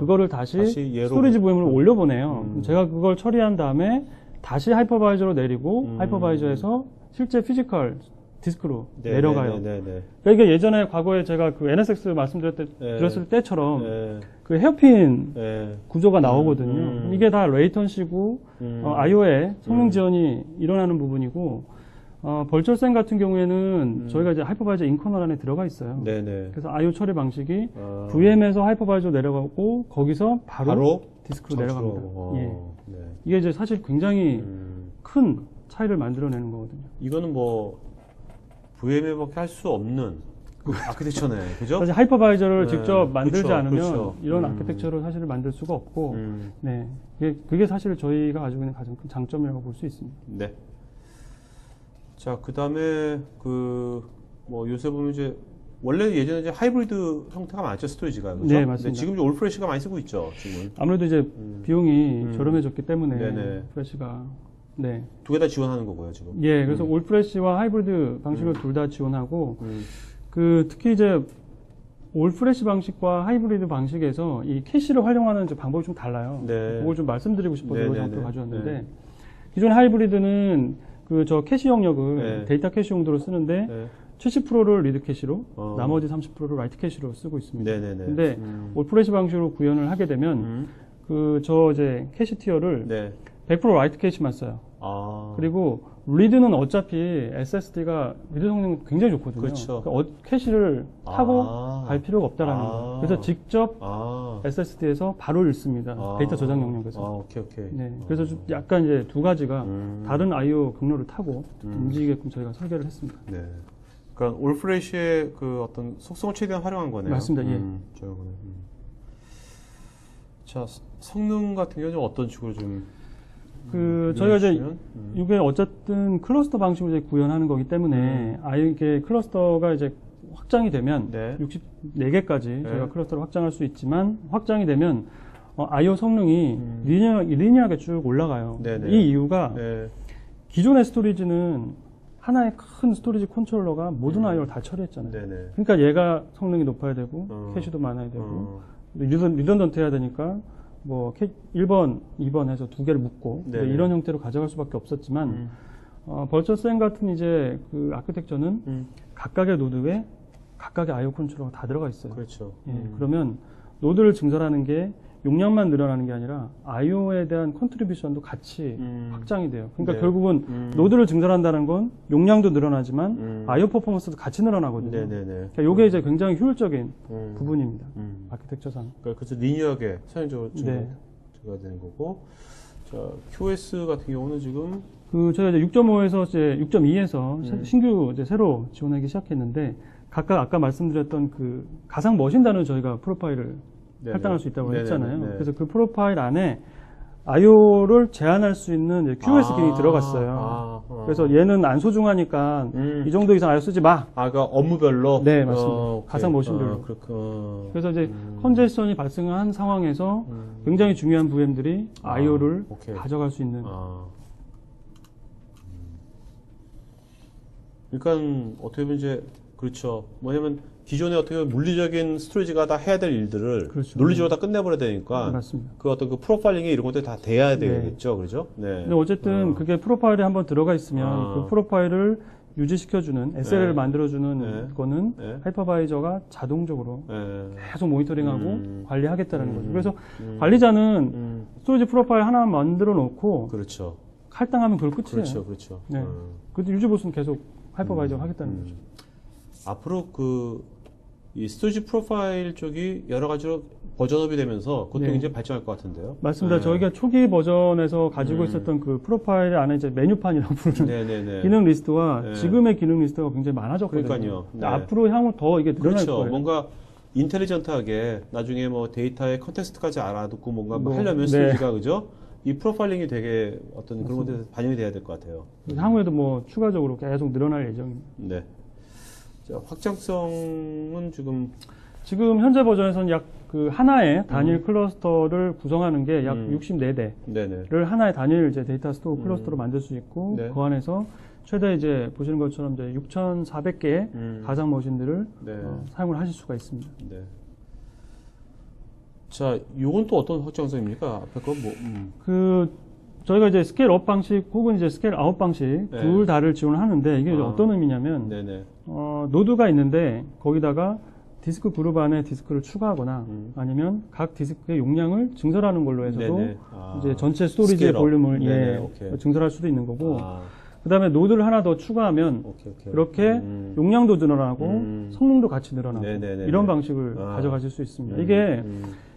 그거를 다시 얘로 스토리지 VM으로 올려보내요. 제가 그걸 처리한 다음에 다시 하이퍼바이저로 내리고 하이퍼바이저에서 실제 피지컬 디스크로 내려가요. 네네네. 그러니까 이게 예전에 과거에 제가 그 NSX 말씀드렸을 때처럼 네. 그 헤어핀 네. 구조가 나오거든요. 이게 다 레이턴시고 IO의 성능 지원이 일어나는 부분이고 벌철센 같은 경우에는 저희가 이제 하이퍼바이저 인커널 안에 들어가 있어요. 네네. 그래서 IO 처리 방식이 VM에서 하이퍼바이저 내려가고 거기서 바로 디스크로 내려갑니다. 예. 네. 이게 이제 사실 굉장히 큰 차이를 만들어내는 거거든요. 이거는 뭐 VM에밖에 할 수 없는 아키텍처네, 그죠? 사실 하이퍼바이저를 네, 직접 만들지 그렇죠, 않으면 그렇죠. 이런 아키텍처를 사실 만들 수가 없고, 네, 그게 사실 저희가 가지고 있는 가장 큰 장점이라고 볼 수 있습니다. 네. 자, 그 다음에 뭐 요새 보면 이제 원래 예전에 이제 하이브리드 형태가 많았죠, 스토리지가. 그렇죠? 네, 맞습니다. 지금 이제 올프레시가 많이 쓰고 있죠, 지금. 아무래도 이제 비용이 저렴해졌기 때문에 네네. 프레시가 네. 두 개 다 지원하는 거고요, 지금. 예, 그래서 올프레시와 하이브리드 방식을 둘 다 지원하고 그 특히 이제 올프레시 방식과 하이브리드 방식에서 이 캐시를 활용하는 이제 방법이 좀 달라요. 네. 그걸 좀 말씀드리고 싶어서 네네네. 이 장표를 가져왔는데 네. 기존 하이브리드는 그 저 캐시 영역을 네. 데이터 캐시 용도로 쓰는데 네. 70%를 리드 캐시로 나머지 30%를 라이트 캐시로 쓰고 있습니다. 네네네. 근데 올프레시 방식으로 구현을 하게 되면 그 저 이제 캐시 티어를 네. 100% 라이트 캐시만 써요. 그리고 리드는 어차피 SSD가 리드 성능이 굉장히 좋거든요. 그렇죠. 그러니까 캐시를 타고 갈 필요가 없다라는 거예요. 그래서 직접 SSD에서 바로 읽습니다. 데이터 저장 영역에서. 오케이. 네, 그래서 좀 약간 이제 두 가지가 다른 I/O 경로를 타고 움직이게끔 저희가 설계를 했습니다. 네. 그러니까 올프레쉬의 그 어떤 속성을 최대한 활용한 거네요. 맞습니다. 예. 자, 성능 같은 경우는 어떤 식으로 좀 저희가 이제 이게 어쨌든 클러스터 방식으로 이제 구현하는 거기 때문에 이게 클러스터가 이제 확장이 되면 64개까지 저희가 클러스터를 확장할 수 있지만 확장이 되면 I/O 성능이 리니어하게 쭉 올라가요. 이 이유가 기존의 스토리지는 하나의 큰 스토리지 컨트롤러가 모든 I/O를 다 처리했잖아요. 그러니까 얘가 성능이 높아야 되고 캐시도 많아야 되고 리던던트 해야 되니까 뭐 1번, 2번 해서 두 개를 묶고 이런 형태로 가져갈 수밖에 없었지만 벌처센 같은 이제 그 아키텍처는 각각의 노드에 각각의 I/O 컨트롤러가 다 들어가 있어요. 그렇죠. 그러면 노드를 증설하는 게 용량만 늘어나는 게 아니라 I/O에 대한 컨트리뷰션도 같이 확장이 돼요. 그러니까 결국은 노드를 증설한다는 건 용량도 늘어나지만 I/O 퍼포먼스도 같이 늘어나거든요. 그러니까 이게 이제 굉장히 효율적인 부분입니다. 아키텍처상. 그러니까 그래서 리니어하게 선행적으로 증가가 되는 거고. 자, QoS 같은 경우는 지금 저희가 이제 6.5에서 이제 6.2에서 신규 이제 새로 지원하기 시작했는데 각각 아까 말씀드렸던 그 가상 머신 단을 저희가 프로파일을 할당할 수 있다고 했잖아요. 그래서 그 프로파일 안에 I/O를 제한할 수 있는 이제 QoS 기능이 들어갔어요. 그래서 얘는 안 소중하니까 이 정도 이상 I/O 쓰지 마. 그러니까 업무별로? 네, 맞습니다. 가상 머신별로. 그래서 이제 컨제션이 발생한 상황에서 굉장히 중요한 VM들이 I/O를 가져갈 수 있는. 그러니까 어떻게 보면 이제 그렇죠. 뭐냐면 기존에 어떻게 보면 물리적인 스토리지가 다 해야 될 일들을 논리적으로 다 끝내버려야 되니까 맞습니다. 그 어떤 그 프로파일링이 이런 것들이 다 돼야 되겠죠, 그렇죠? 근데 어쨌든 그게 프로파일에 한번 들어가 있으면 그 프로파일을 유지시켜주는 SLA를 만들어주는 거는 하이퍼바이저가 자동적으로 계속 모니터링하고 관리하겠다는 거죠. 그래서 관리자는 스토리지 프로파일 하나 만들어 놓고 할당하면 그걸 끝이에요. 그렇죠. 근데 유지보수는 계속 하이퍼바이저가 하겠다는 거죠. 앞으로 이 스토리지 프로파일 쪽이 여러 가지로 버전업이 되면서 그것도 굉장히 발전할 것 같은데요. 맞습니다. 저희가 초기 버전에서 가지고 있었던 그 프로파일 안에 이제 메뉴판이라고 부르는 기능 리스트와 지금의 기능 리스트가 굉장히 많아졌거든요. 그러니까요. 앞으로 향후 더 이게 늘어날 거예요. 뭔가 인텔리전트하게 나중에 뭐 데이터의 컨텍스트까지 알아듣고 뭔가 하려면 스토리지가 그죠? 이 프로파일링이 되게 어떤 그런 것들에 반영이 돼야 될 것 같아요. 향후에도 뭐 추가적으로 계속 늘어날 예정입니다. 네. 자, 확장성은 지금 현재 버전에서는 약 그 하나의 단일 클러스터를 구성하는 게 약 64대를 하나의 단일 이제 데이터 스토어 클러스터로 만들 수 있고 그 안에서 최대 이제 보시는 것처럼 이제 6,400개의 가상 머신들을 사용을 하실 수가 있습니다. 자, 요건 또 어떤 확장성입니까? 앞에 거 저희가 이제 스케일 업 방식 혹은 이제 스케일 아웃 방식 둘 다를 지원을 하는데 이게 어떤 의미냐면 노드가 있는데 거기다가 디스크 그룹 안에 디스크를 추가하거나 아니면 각 디스크의 용량을 증설하는 걸로 해서도 이제 전체 스토리지의 볼륨을 증설할 수도 있는 거고 그 다음에 노드를 하나 더 추가하면 그렇게 용량도 늘어나고 성능도 같이 늘어나고 이런 방식을 가져가실 수 있습니다. 이게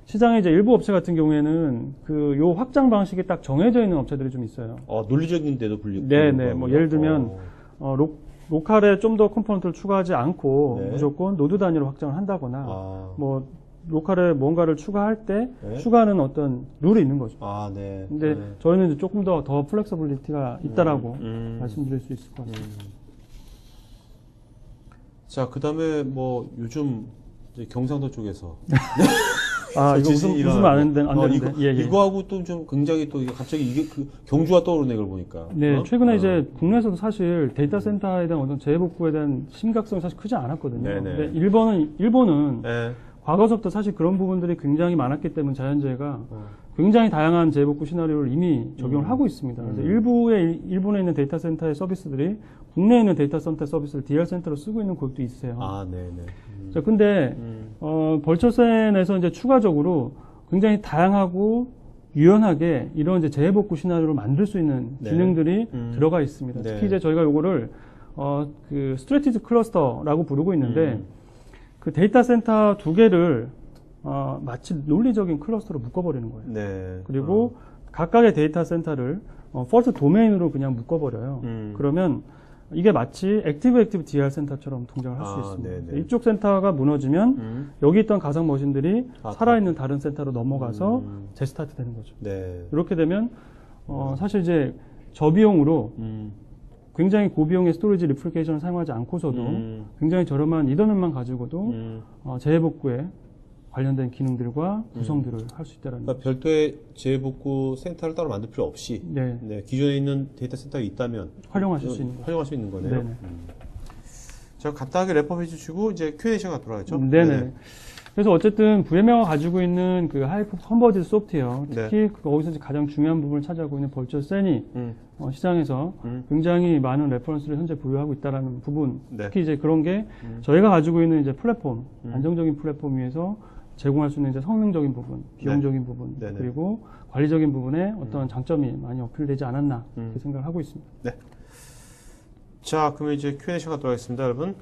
시장에 이제 일부 업체 같은 경우에는 요 확장 방식이 딱 정해져 있는 업체들이 좀 있어요. 논리적인데도 불리고. 뭐 예를 들면 로컬에 좀 더 컴포넌트를 추가하지 않고 무조건 노드 단위로 확장을 한다거나 뭐 로컬에 뭔가를 추가할 때 추가하는 어떤 룰이 있는 거죠. 근데 저희는 이제 조금 더 플렉서빌리티가 있다라고 말씀드릴 수 있을 것 같습니다. 자, 그 다음에 뭐 요즘 이제 경상도 쪽에서 이거 웃으면 안 되는데. 이거하고 또 좀 굉장히 또 갑자기 이게 경주가 떠오르네, 이걸 보니까. 최근에 이제 국내에서도 사실 데이터 센터에 대한 어떤 재복구에 대한 심각성이 사실 크지 않았거든요. 근데 일본은 과거서부터 사실 그런 부분들이 굉장히 많았기 때문에 자연재해가 굉장히 다양한 재복구 시나리오를 이미 적용을 하고 있습니다. 그래서 일본에 있는 데이터 센터의 서비스들이 국내에 있는 데이터 센터 서비스를 DR 센터로 쓰고 있는 곳도 있어요. 자, 근데 벌처센에서 이제 추가적으로 굉장히 다양하고 유연하게 이런 이제 재해복구 시나리오를 만들 수 있는 네. 기능들이 들어가 있습니다. 네. 특히 이제 저희가 요거를 그 스트레티지 클러스터라고 부르고 있는데 그 데이터 센터 두 개를 마치 논리적인 클러스터로 묶어버리는 거예요. 네. 그리고 각각의 데이터 센터를 펄스 도메인으로 그냥 묶어버려요. 그러면 이게 마치 액티브 DR 센터처럼 동작을 할 수 있습니다. 네네. 이쪽 센터가 무너지면 여기 있던 가상 머신들이 살아있는 다른 센터로 넘어가서 재스타트 되는 거죠. 네. 이렇게 되면 사실 이제 저비용으로 굉장히 고비용의 스토리지 리플리케이션을 사용하지 않고서도 굉장히 저렴한 이더넷만 가지고도 재해복구에 관련된 기능들과 구성들을 할 수 있다는 그러니까 별도의 재해복구 센터를 따로 만들 필요 없이 네. 네, 기존에 있는 데이터 센터가 있다면 활용하실 수 있는 거죠. 활용할 수 있는 거네요. 네네. 자, 간단하게 랩업 해주시고 이제 Q&A 시간 돌아가죠. 네네. 그래서 어쨌든 VM웨어가 가지고 있는 그 하이퍼 컨버지드 소프트웨어, 네. 특히 거기서 이제 가장 중요한 부분을 차지하고 있는 벌처 센이 시장에서 음. 굉장히 많은 레퍼런스를 현재 보유하고 있다라는 부분, 네. 특히 이제 그런 게 저희가 가지고 있는 이제 플랫폼, 안정적인 플랫폼 위에서 제공할 수 있는 이제 성능적인 부분, 비용적인 부분, 네네. 그리고 관리적인 부분에 어떤 장점이 많이 어필되지 않았나 그렇게 생각을 하고 있습니다. 네. 자, 그러면 이제 Q&A 시간 돌아가겠습니다, 여러분.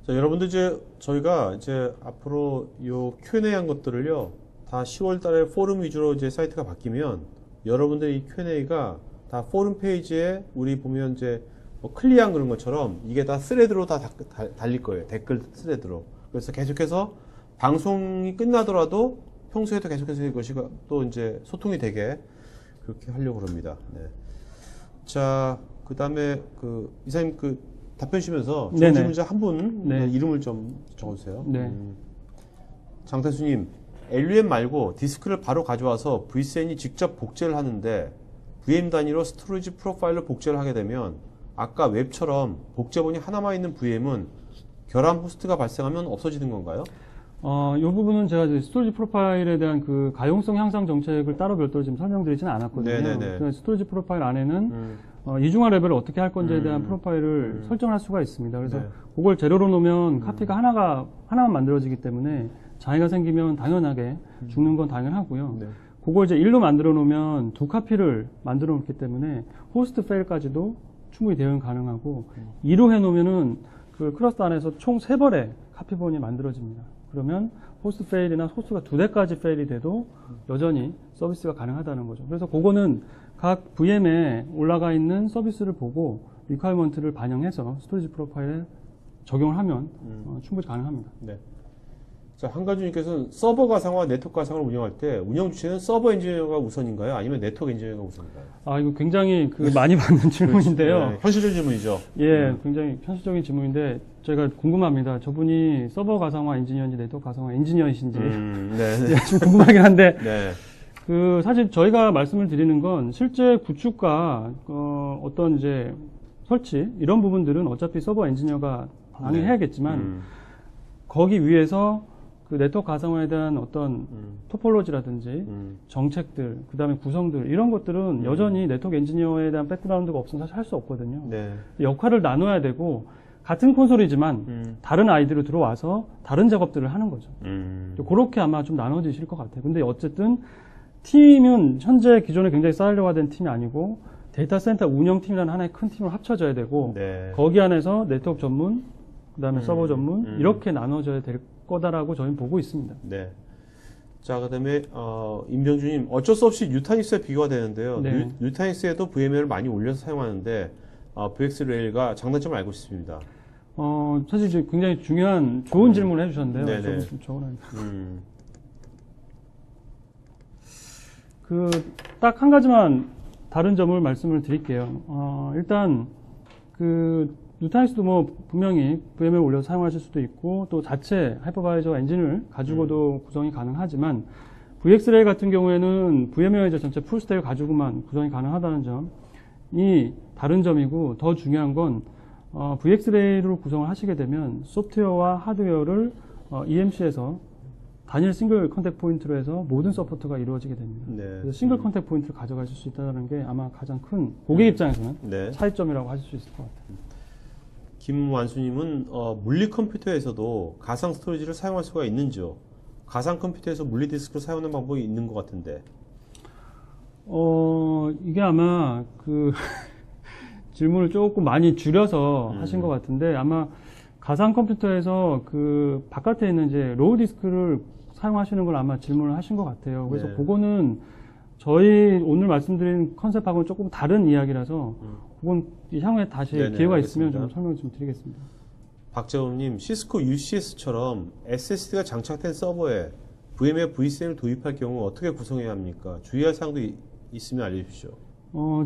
자, 여러분들 이제 저희가 이제 앞으로 요 Q&A 한 것들을요, 다 10월 달에 포럼 위주로 이제 사이트가 바뀌면 여러분들의 이 Q&A가 다 포럼 페이지에 우리 보면 이제 뭐 클리어한 그런 것처럼 이게 다 스레드로 다 달릴 거예요. 댓글 스레드로. 그래서 계속해서 방송이 끝나더라도 평소에도 계속해서 이것이 또 이제 소통이 되게 그렇게 하려고 합니다. 네. 자, 그 다음에 이사님 답변 주시면서 네네. 질문자 한 분 네. 이름을 좀 적어주세요. 네. 장태수님, LUM 말고 디스크를 바로 가져와서 VCN이 직접 복제를 하는데 VM 단위로 스토리지 프로파일로 복제를 하게 되면 아까 웹처럼 복제본이 하나만 있는 VM은 결함 호스트가 발생하면 없어지는 건가요? 이 부분은 제가 이제 스토리지 프로파일에 대한 그 가용성 향상 정책을 따로 별도로 지금 설명드리지는 않았거든요. 네네네. 그래서 스토리지 프로파일 안에는 이중화 레벨을 어떻게 할 건지에 대한 프로파일을 설정할 수가 있습니다. 그래서 네. 그걸 제로로 놓으면 카피가 하나만 만들어지기 때문에 장애가 생기면 당연하게 죽는 건 당연하고요. 네. 그걸 이제 1로 만들어 놓으면 두 카피를 만들어 놓기 때문에 호스트 페일까지도 충분히 대응 가능하고 2로 해 놓으면은 그 클러스터 안에서 총 3벌의 카피본이 만들어집니다. 그러면 호스트 페일이나 호스트가 2대까지 페일이 돼도 여전히 서비스가 가능하다는 거죠. 그래서 그거는 각 VM에 올라가 있는 서비스를 보고 리퀘어먼트를 반영해서 스토리지 프로파일에 적용을 하면 충분히 가능합니다. 네. 자, 한가주님께서는 서버 가상화, 네트워크 가상화를 운영할 때 운영 주체는 서버 엔지니어가 우선인가요? 아니면 네트워크 엔지니어가 우선인가요? 이거 굉장히 많이 받는 질문인데요. 네, 현실적인 질문이죠. 예, 굉장히 현실적인 질문인데 제가 궁금합니다. 저분이 서버 가상화 엔지니어인지 네트워크 가상화 엔지니어이신지 네. 좀 궁금하긴 한데 네. 사실 저희가 말씀을 드리는 건 실제 구축과 어떤 이제 설치 이런 부분들은 어차피 서버 엔지니어가 당연히 네. 해야겠지만 거기 위에서 그 네트워크 가상화에 대한 어떤 토폴로지라든지 정책들, 그 다음에 구성들 이런 것들은 여전히 네트워크 엔지니어에 대한 백그라운드가 없으면 사실 할 수 없거든요. 네. 역할을 나눠야 되고 같은 콘솔이지만 다른 아이디로 들어와서 다른 작업들을 하는 거죠. 그렇게 아마 좀 나눠지실 것 같아요. 근데 어쨌든 팀은 현재 기존에 굉장히 사일로화된 팀이 아니고 데이터 센터 운영팀이라는 하나의 큰 팀으로 합쳐져야 되고 네. 거기 안에서 네트워크 전문, 그 다음에 서버 전문 이렇게 나눠져야 될 거다라고 저희는 보고 있습니다. 네. 자, 그 다음에 임병주님, 어쩔 수 없이 뉴타닉스에 비교가 되는데요. 네. 뉴타닉스에도 VMW를 많이 올려서 사용하는데 VX 레일과 장단점을 알고 싶습니다. 사실 이제 굉장히 중요한 좋은 질문을 해주셨는데요. 네네. 좀 적어놔야겠다. 딱 한 가지만 다른 점을 말씀을 드릴게요. 일단 뉴타닉스도 뭐 분명히 VM에 올려서 사용하실 수도 있고 또 자체 하이퍼바이저 엔진을 가지고도 구성이 가능하지만 VXLAY 같은 경우에는 VM웨어 전체 풀스택을 가지고만 구성이 가능하다는 점이 다른 점이고 더 중요한 건 VXLAY로 구성을 하시게 되면 소프트웨어와 하드웨어를 EMC에서 단일 싱글 컨택 포인트로 해서 모든 서포트가 이루어지게 됩니다. 네. 그래서 싱글 컨택 포인트를 가져가실 수 있다는 게 아마 가장 큰 고객 입장에서는 네. 차이점이라고 하실 수 있을 것 같아요. 김완수님은 물리 컴퓨터에서도 가상 스토리지를 사용할 수가 있는지요? 가상 컴퓨터에서 물리 디스크를 사용하는 방법이 있는 것 같은데. 이게 아마 그 질문을 조금 많이 줄여서 하신 것 같은데, 아마 가상 컴퓨터에서 그 바깥에 있는 이제 로우 디스크를 사용하시는 걸 아마 질문을 하신 것 같아요. 그래서 네. 그거는 저희 오늘 말씀드린 컨셉하고는 조금 다른 이야기라서 그건 향후에 다시 네네, 기회가 알겠습니다. 있으면 좀 설명 좀 드리겠습니다. 박재범님, 시스코 UCS처럼 SSD가 장착된 서버에 VMware vSAN을 도입할 경우 어떻게 구성해야 합니까? 주의할 사항도 있으면 알려주십시오.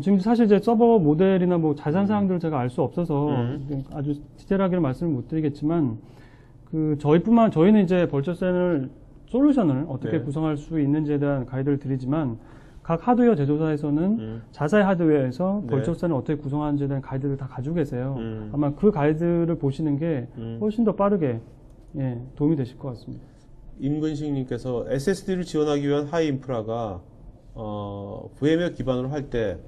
지금 사실 이제 서버 모델이나 뭐 자세한 사항들을 제가 알 수 없어서 아주 디테일하게는 말씀을 못 드리겠지만, 저희는 이제 벌처센을 솔루션을 어떻게 네. 구성할 수 있는지에 대한 가이드를 드리지만, 각 하드웨어 제조사에서는 자사의 하드웨어에서 네. 벌처센을 어떻게 구성하는지에 대한 가이드를 다 가지고 계세요. 음. 아마 그 가이드를 보시는 게 훨씬 더 빠르게 도움이 되실 것 같습니다. 임근식님께서 SSD를 지원하기 위한 하이 인프라가 VMware 기반으로 할 때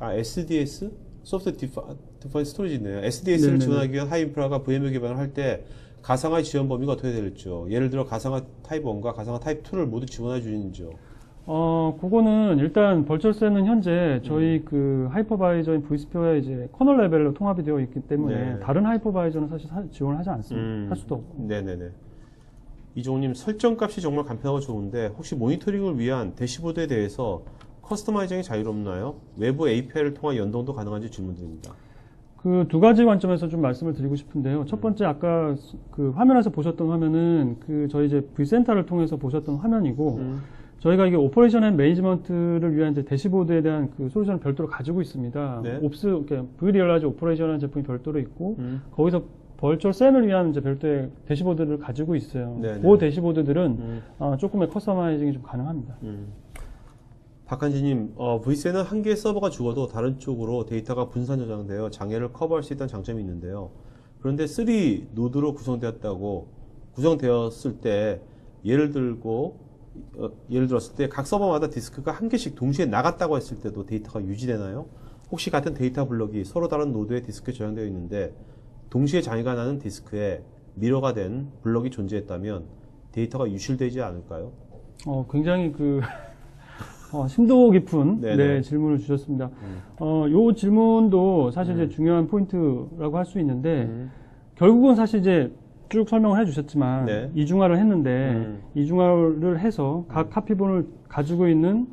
SDS? 소프트 디파인 스토리지네요. SDS를 네네네. 지원하기 위한 하이 인프라가 VMware 기반으로 할 때 가상화 지원 범위가 어떻게 될지요? 예를 들어 가상화 타입 1과 가상화 타입 2를 모두 지원해 주는지요? 그거는 일단 벌처센은 현재 저희 그 하이퍼바이저인 vSphere에 이제 커널 레벨로 통합이 되어 있기 때문에 네. 다른 하이퍼바이저는 사실 지원을 하지 않습니다. 할 수도 없고. 네네네. 이종님, 설정값이 정말 간편하고 좋은데 혹시 모니터링을 위한 대시보드에 대해서 커스터마이징이 자유롭나요? 외부 API를 통한 연동도 가능한지 질문드립니다. 그 두 가지 관점에서 좀 말씀을 드리고 싶은데요. 첫 번째 아까 그 화면에서 보셨던 화면은 그 저희 이제 vCenter를 통해서 보셨던 화면이고 저희가 이게 오퍼레이션 앤 매니지먼트를 위한 이제 대시보드에 대한 그 솔루션을 별도로 가지고 있습니다. 네. vRealize 오퍼레이션이라는 제품이 별도로 있고 거기서 벌추얼 센을 위한 이제 별도의 대시보드를 가지고 있어요. 네네. 그 대시보드들은 조금의 커스터마이징이 좀 가능합니다. 박한지님, vSAN은 한 개의 서버가 죽어도 다른 쪽으로 데이터가 분산 저장되어 장애를 커버할 수 있다는 장점이 있는데요. 그런데 3 노드로 구성되었을 때 예를 들었을 때 각 서버마다 디스크가 한 개씩 동시에 나갔다고 했을 때도 데이터가 유지되나요? 혹시 같은 데이터 블럭이 서로 다른 노드의 디스크에 저장되어 있는데 동시에 장애가 나는 디스크에 미러가 된 블럭이 존재했다면 데이터가 유실되지 않을까요? 굉장히 심도 깊은 네네. 질문을 주셨습니다. 요 질문도 사실 이제 중요한 포인트라고 할 수 있는데 결국은 사실 이제 쭉 설명을 해주셨지만 네. 이중화를 했는데 이중화를 해서 각 카피본을 가지고 있는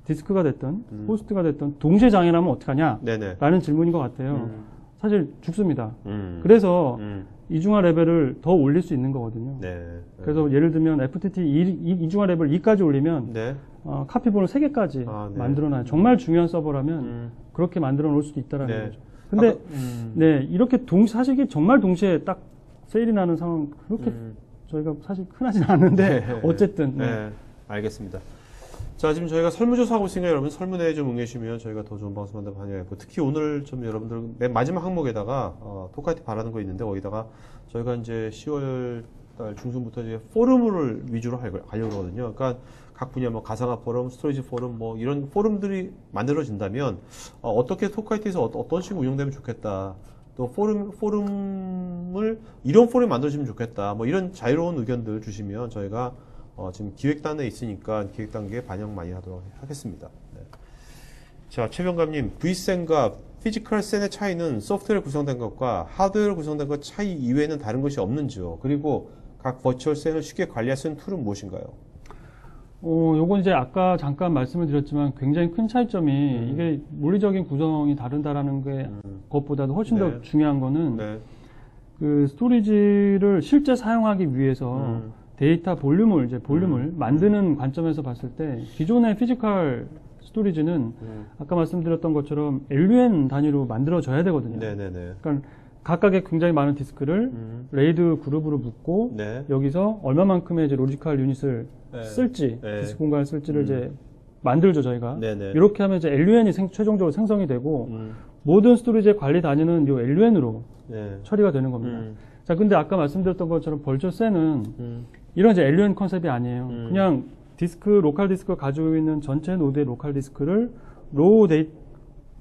디스크가 됐든 호스트가 됐든 동시에 장애나면 어떡하냐 네네. 라는 질문인 것 같아요. 사실 죽습니다. 음. 그래서 음. 이중화 레벨을 더 올릴 수 있는 거거든요. 네. 그래서 예를 들면 FTT 이중화 레벨 2까지 올리면 네. 카피본을 3개까지 아, 네. 만들어놔요. 정말 중요한 서버라면 그렇게 만들어 놓을 수도 있다라는 네. 거죠. 근데 아까, 이렇게 사실 이게 정말 동시에 딱 세일이 나는 상황 그렇게 저희가 사실 흔하진 않은데 네. 어쨌든 네. 알겠습니다. 자, 지금 저희가 설문조사하고 있으니까 여러분 설문에 좀 응해주시면 저희가 더 좋은 방송 만들 반영했고, 특히 오늘 좀 여러분들 맨 마지막 항목에다가 토카이티 바라는 거 있는데, 거기다가 저희가 이제 10월 달 중순부터 이제 포럼을 위주로 하려고 하거든요. 그러니까 각 분야 뭐 가상화 포럼, 스토리지 포럼 뭐 이런 포럼들이 만들어진다면 어떻게 토카이티에서 어떤 식으로 운영되면 좋겠다. 또 이런 포럼이 만들어지면 좋겠다. 뭐 이런 자유로운 의견들 주시면 저희가 지금 기획단에 있으니까 기획 단계에 반영 많이 하도록 하겠습니다. 네. 자, 최병감님, vSAN과 피지컬 센의 차이는 소프트웨어 구성된 것과 하드웨어 구성된 것 차이 이외에는 다른 것이 없는지요? 그리고 각 버추얼 센을 쉽게 관리할 수 있는 툴은 무엇인가요? 요건 이제 아까 잠깐 말씀을 드렸지만 굉장히 큰 차이점이 이게 물리적인 구성이 다르다라는 것보다도 훨씬 네. 더 중요한 거는 네. 그 스토리지를 실제 사용하기 위해서 데이터 볼륨을 만드는 관점에서 봤을 때 기존의 피지컬 스토리지는 아까 말씀드렸던 것처럼 LUN 단위로 만들어져야 되거든요. 네네네. 그러니까 각각의 굉장히 많은 디스크를 레이드 그룹으로 묶고 네. 여기서 얼마만큼의 이제 로지컬 유닛을 네. 쓸지 네. 디스크 공간을 쓸지를 이제 만들죠 저희가. 네네. 이렇게 하면 이제 LUN이 최종적으로 생성이 되고 모든 스토리지의 관리 단위는 이 LUN으로 네. 처리가 되는 겁니다. 자, 근데 아까 말씀드렸던 것처럼 벌처센은 이런 이제 LUN 컨셉이 아니에요. 그냥 로컬 디스크가 가지고 있는 전체 노드의 로컬 디스크를 로우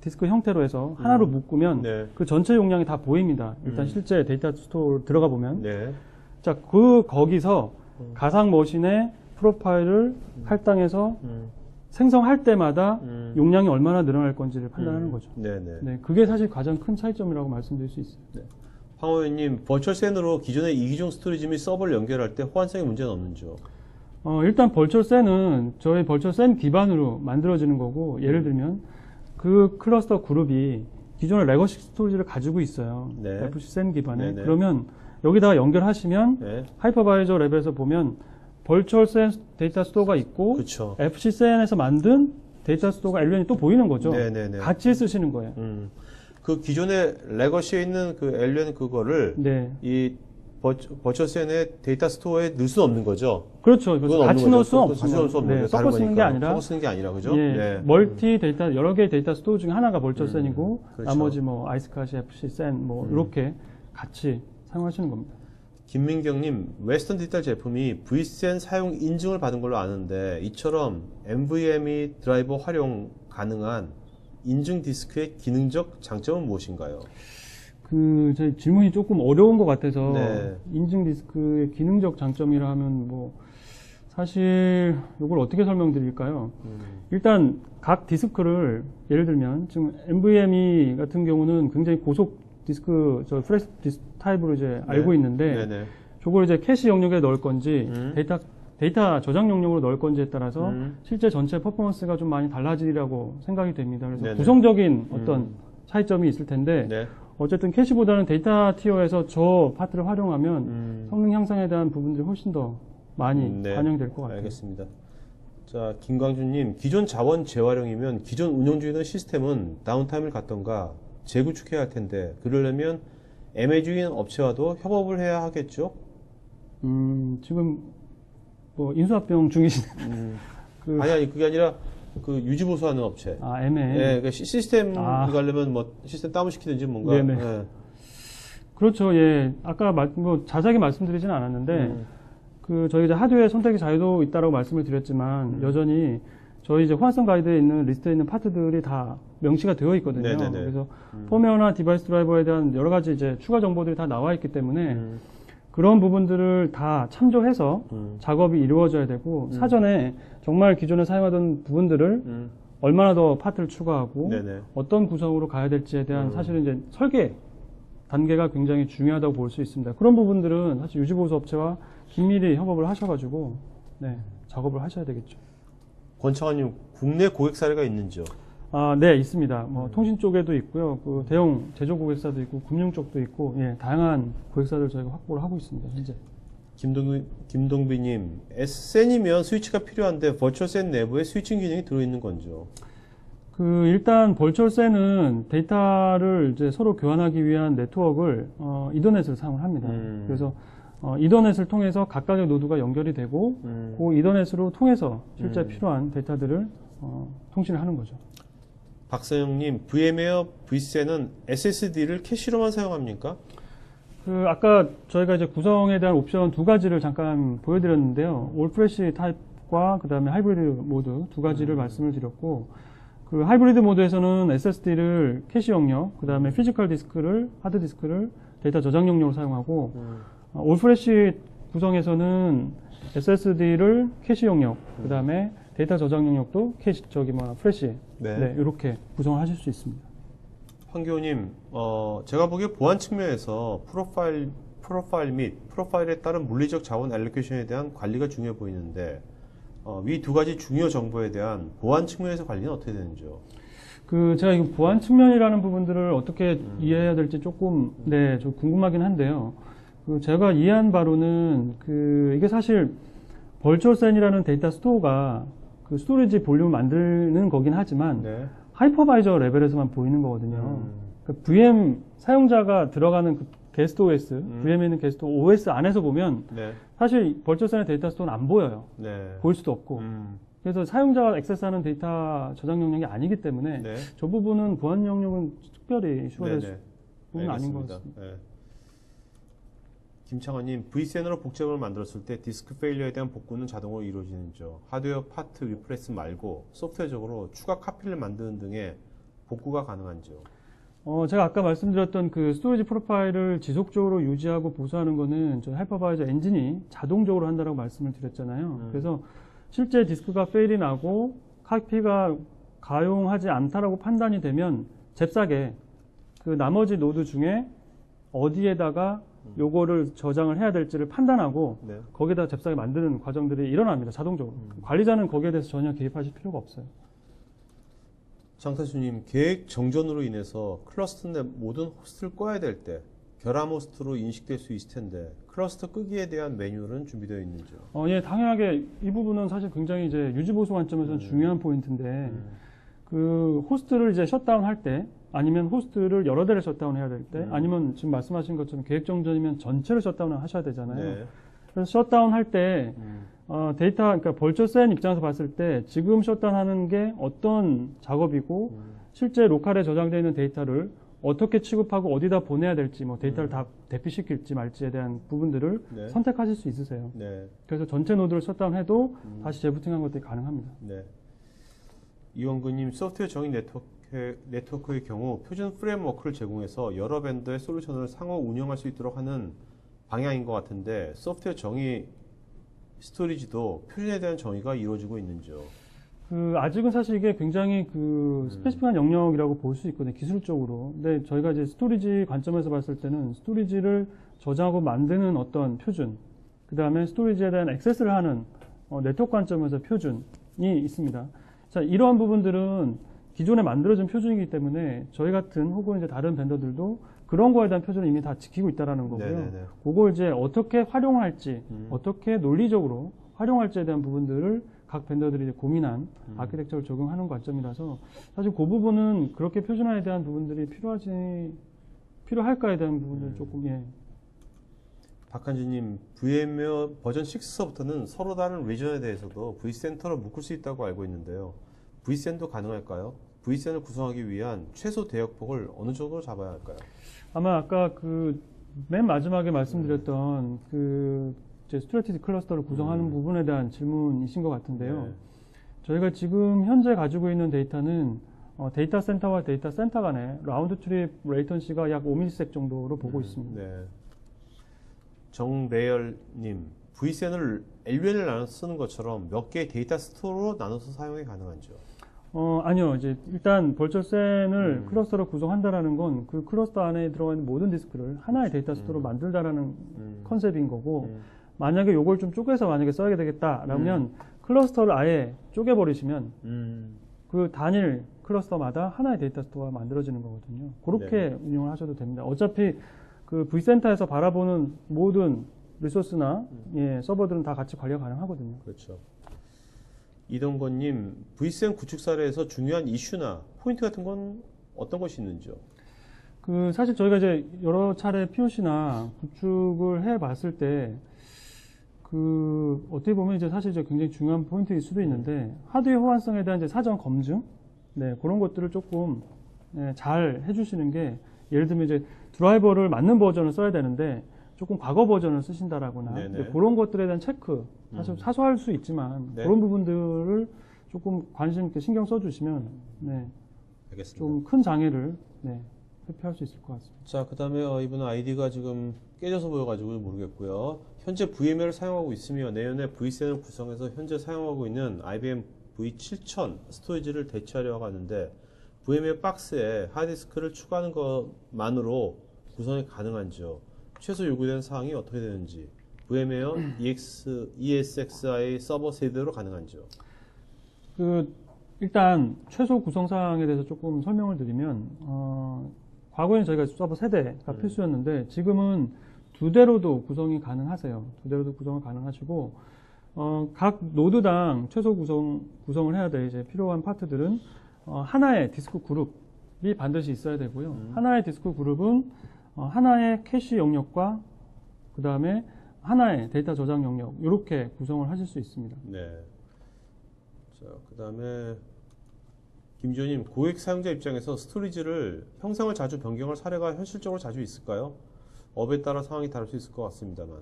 디스크 형태로 해서 하나로 묶으면 네. 그 전체 용량이 다 보입니다. 일단 실제 데이터 스토어 들어가 보면. 네. 자, 거기서 가상 머신의 프로파일을 할당해서 생성할 때마다 용량이 얼마나 늘어날 건지를 판단하는 거죠. 네네. 네, 그게 사실 가장 큰 차이점이라고 말씀드릴 수 있어요. 네. 황호연님, 버추얼 샌으로 기존의 이기종 스토리지 및 서버를 연결할 때 호환성에 문제는 없는지요? 일단 벌처 샌은 저희 벌처 샌 기반으로 만들어지는 거고, 예를 들면 그 클러스터 그룹이 기존의 레거시 스토리지를 가지고 있어요. 네. FC 샌 기반에. 네네. 그러면 여기다가 연결하시면 네. 하이퍼바이저 랩에서 보면 벌처 샌 데이터 스토어가 있고 그쵸. FC 샌에서 만든 데이터 스토어가 LN이 또 보이는 거죠. 네네네. 같이 쓰시는 거예요. 그 기존의 레거시에 있는 그 LN 그거를 네. 이 버추얼 샌의 데이터 스토어에 넣을 수는 없는 거죠. 그렇죠. 그건 그래서 같이 없는 넣을 거죠. 수는 같이 넣을 수 없습니다. 없는 네, 거죠. 섞어 다른 쓰는 게 거니까. 아니라 섞어 쓰는 게 아니라 그죠? 예, 네. 멀티 데이터 여러 개의 데이터 스토어 중에 하나가 벌처센이고 그렇죠. 나머지 뭐 아이스카시, FC 센 뭐 이렇게 같이 사용하시는 겁니다. 김민경님, 웨스턴 디지털 제품이 vSAN 사용 인증을 받은 걸로 아는데 이처럼 NVMe 드라이버 활용 가능한 인증 디스크의 기능적 장점은 무엇인가요? 제 질문이 조금 어려운 것 같아서 네. 인증 디스크의 기능적 장점이라 하면 뭐 사실 이걸 어떻게 설명드릴까요? 일단 각 디스크를 예를 들면 지금 NVMe 같은 경우는 굉장히 고속 디스크 저 플래시 디스크 타입으로 이제 알고 있는데 네네. 저걸 이제 캐시 영역에 넣을 건지 데이터 저장 용량으로 넣을 건지에 따라서 실제 전체 퍼포먼스가 좀 많이 달라지리라고 생각이 됩니다. 그래서 네네. 구성적인 어떤 차이점이 있을 텐데 네. 어쨌든 캐시보다는 데이터 티어에서 저 파트를 활용하면 성능 향상에 대한 부분들이 훨씬 더 많이 네. 반영될 것 같아요. 알겠습니다. 자, 김광준님, 기존 자원 재활용이면 기존 운영 중이던 시스템은 다운타임을 갖던가 재구축해야 할 텐데 그러려면 MA 중인 업체와도 협업을 해야 하겠죠? 지금 뭐 인수합병 중이신 아니 그게 아니라 그 유지보수하는 업체. MA. 예, 그 시스템 이거 하려면 뭐 시스템 다운시키든지 뭔가. 네네. 예. 그렇죠. 예. 아까 뭐 자세하게 말씀드리지는 않았는데 저희 이제 하드웨어 선택의 자유도 있다라고 말씀을 드렸지만 여전히 저희 이제 호환성 가이드에 있는 리스트에 있는 파트들이 다 명시가 되어 있거든요. 네네네. 그래서 펌웨어나 디바이스 드라이버에 대한 여러 가지 이제 추가 정보들이 다 나와 있기 때문에 그런 부분들을 다 참조해서 작업이 이루어져야 되고 사전에 정말 기존에 사용하던 부분들을 얼마나 더 파트를 추가하고 네네. 어떤 구성으로 가야 될지에 대한 사실은 이제 설계 단계가 굉장히 중요하다고 볼 수 있습니다. 그런 부분들은 사실 유지보수 업체와 긴밀히 협업을 하셔가지고 네, 작업을 하셔야 되겠죠. 권창환님, 국내 고객 사례가 있는지요? 네, 있습니다. 뭐 통신 쪽에도 있고요. 그 대형 제조 고객사도 있고 금융 쪽도 있고 예, 다양한 고객사들 저희가 확보를 하고 있습니다. 현재. 김동비님, S센이면 스위치가 필요한데 버추얼센 내부에 스위칭 기능이 들어있는 건지요? 일단 벌처센은 데이터를 이제 서로 교환하기 위한 네트워크를 이더넷을 사용을 합니다. 그래서 이더넷을 통해서 각각의 노드가 연결이 되고 그 이더넷으로 통해서 실제 필요한 데이터들을 통신을 하는 거죠. 박서영님, VM웨어 vSAN은 SSD를 캐시로만 사용합니까? 아까 저희가 이제 구성에 대한 옵션 두 가지를 잠깐 보여드렸는데요. 올 프레시 타입과 그 다음에 하이브리드 모드 두 가지를 말씀을 드렸고, 그 하이브리드 모드에서는 SSD를 캐시 영역, 그 다음에 피지컬 디스크를, 하드 디스크를 데이터 저장 용량으로 사용하고, 올 프레시 구성에서는 SSD를 캐시 영역, 그 다음에 데이터 저장 용역도 프레시. 네, 이렇게 구성을 하실 수 있습니다. 황교우님, 제가 보기에 보안 측면에서 프로파일 및 프로파일에 따른 물리적 자원 알로케이션에 대한 관리가 중요해 보이는데, 위 두 가지 중요 정보에 대한 보안 측면에서 관리는 어떻게 되는지요? 제가 이 보안 측면이라는 부분들을 어떻게 이해해야 될지 조금, 네, 좀 궁금하긴 한데요. 제가 이해한 바로는, 이게 사실, 벌처센이라는 데이터 스토어가 스토리지 볼륨을 만드는 거긴 하지만, 네. 하이퍼바이저 레벨에서만 보이는 거거든요. VM 사용자가 들어가는 게스트 OS, VM에 있는 게스트 OS 안에서 보면, 네. 사실 벌처센의 데이터 스토어는 안 보여요. 네. 보일 수도 없고. 그래서 사용자가 액세스하는 데이터 저장 용량이 아니기 때문에 네. 저 부분은 보안 영역은 특별히 이슈가 될 네네. 부분은 아닌 것 알겠습니다. 같습니다. 네. 김창원님, vSAN으로 복제본을 만들었을 때 디스크 페일러에 대한 복구는 자동으로 이루어지는지요? 하드웨어 파트 리프레스 말고 소프트웨어적으로 추가 카피를 만드는 등의 복구가 가능한지요? 제가 아까 말씀드렸던 그 스토리지 프로파일을 지속적으로 유지하고 보수하는 거는 저희 하이퍼바이저 엔진이 자동적으로 한다고 말씀을 드렸잖아요. 그래서 실제 디스크가 페일이 나고 카피가 가용하지 않다라고 판단이 되면 잽싸게 그 나머지 노드 중에 어디에다가 요거를 저장을 해야 될지를 판단하고 네. 거기다 잽싸게 만드는 과정들이 일어납니다. 자동적으로. 관리자는 거기에 대해서 전혀 개입하실 필요가 없어요. 장태수님, 계획 정전으로 인해서 클러스터 내 모든 호스트를 꺼야 될 때 결함 호스트로 인식될 수 있을 텐데 클러스터 끄기에 대한 매뉴얼은 준비되어 있는지요? 예, 당연하게 이 부분은 사실 굉장히 이제 유지 보수 관점에서는 중요한 포인트인데 그 호스트를 이제 셧다운 할 때 아니면 호스트를 여러 대를 셧다운 해야 될 때 아니면 지금 말씀하신 것처럼 계획 정전이면 전체를 셧다운을 하셔야 되잖아요. 네. 그래서 셧다운 할 때 데이터, 그러니까 벌처센 입장에서 봤을 때 지금 셧다운하는 게 어떤 작업이고 실제 로컬에 저장되어 있는 데이터를 어떻게 취급하고 어디다 보내야 될지, 뭐 데이터를 다 대피시킬지 말지에 대한 부분들을 네. 선택하실 수 있으세요. 네. 그래서 전체 노드를 셧다운해도 다시 재부팅한 것들이 가능합니다. 네. 이원근님, 소프트웨어 정의 네트워크의 경우 표준 프레임워크를 제공해서 여러 벤더의 솔루션을 상호 운영할 수 있도록 하는 방향인 것 같은데 소프트웨어 정의 스토리지도 표준에 대한 정의가 이루어지고 있는지요? 아직은 사실 이게 굉장히 스페시픽한 영역이라고 볼 수 있거든요, 기술적으로. 근데 저희가 이제 스토리지 관점에서 봤을 때는 스토리지를 저장하고 만드는 어떤 표준, 그 다음에 스토리지에 대한 액세스를 하는 네트워크 관점에서 표준이 있습니다. 자, 이러한 부분들은 기존에 만들어진 표준이기 때문에 저희 같은 혹은 이제 다른 벤더들도 그런 거에 대한 표준을 이미 다 지키고 있다라는 거고요. 네네네. 그걸 이제 어떻게 활용할지, 어떻게 논리적으로 활용할지에 대한 부분들을 각 벤더들이 이제 고민한 아키텍처를 적용하는 관점이라서 사실 그 부분은 그렇게 표준화에 대한 부분들이 필요할까에 대한 부분들은 조금 박한지님, VM웨어 버전 6서부터는 서로 다른 리전에 대해서도 vCenter로 묶을 수 있다고 알고 있는데요. vCen도 가능할까요? vCen을 구성하기 위한 최소 대역폭을 어느 정도 잡아야 할까요? 아마 아까 맨 마지막에 말씀드렸던 이제 스트래티지 클러스터를 구성하는 부분에 대한 질문이신 것 같은데요. 네. 저희가 지금 현재 가지고 있는 데이터는 데이터 센터와 데이터 센터 간의 라운드 트립 레이턴시가 약 5ms 정도로 보고 있습니다. 네. 정래열님, vCen을 LUN을 나눠서 쓰는 것처럼 몇 개의 데이터 스토어로 나눠서 사용이 가능한지요? 아니요. 이제 일단 벌처센을 클러스터로 구성한다라는 건 그 클러스터 안에 들어가 있는 모든 디스크를 하나의 데이터 스토어로 만들다라는 컨셉인 거고, 만약에 요걸 좀 쪼개서 만약에 써야 되겠다라면 클러스터를 아예 쪼개버리시면 그 단일 클러스터마다 하나의 데이터 스토어가 만들어지는 거거든요. 그렇게 운영을 하셔도 됩니다. 어차피 그 vCenter에서 바라보는 모든 리소스나 서버들은 다 같이 관리가 가능하거든요. 그렇죠. 이동건님, vCen 구축 사례에서 중요한 이슈나 포인트 같은 건 어떤 것이 있는지요? 사실 저희가 이제 여러 차례 POC나 구축을 해봤을 때 어떻게 보면 이제 사실 이제 굉장히 중요한 포인트일 수도 있는데 하드웨어 호환성에 대한 이제 사전 검증, 그런 것들을 조금 잘 해주시는 게, 예를 들면 이제 드라이버를 맞는 버전을 써야 되는데 조금 과거 버전을 쓰신다라거나 그런 것들에 대한 체크, 사실 사소할 수 있지만 그런 부분들을 조금 관심 있게 신경 써주시면 알겠습니다. 좀 큰 장애를 회피할 수 있을 것 같습니다. 자, 그 다음에 이분은 아이디가 지금 깨져서 보여가지고 모르겠고요. 현재 VMware를 사용하고 있으며 내년에 vCen을 구성해서 현재 사용하고 있는 IBM V7000 스토리지를 대체하려고 하는데 VMware 박스에 하드디스크를 추가하는 것만으로 구성이 가능한지요? 최소 요구되는 사항이 어떻게 되는지, VMware ESXi 서버 세대로 가능한지요? 일단 최소 구성 사항에 대해서 조금 설명을 드리면, 과거에는 저희가 서버 세대가 필수였는데 지금은 두 대로도 구성이 가능하세요. 두 대로도 구성을 가능하시고, 각 노드당 최소 구성을 해야 될 이제 필요한 파트들은 하나의 디스크 그룹이 반드시 있어야 되고요. 하나의 디스크 그룹은 하나의 캐시 영역과 그 다음에 하나의 데이터 저장 영역, 이렇게 구성을 하실 수 있습니다. 네. 자, 그 다음에 김지호님, 고객 사용자 입장에서 스토리지를 형상을 자주 변경할 사례가 현실적으로 자주 있을까요? 업에 따라 상황이 다를 수 있을 것 같습니다만.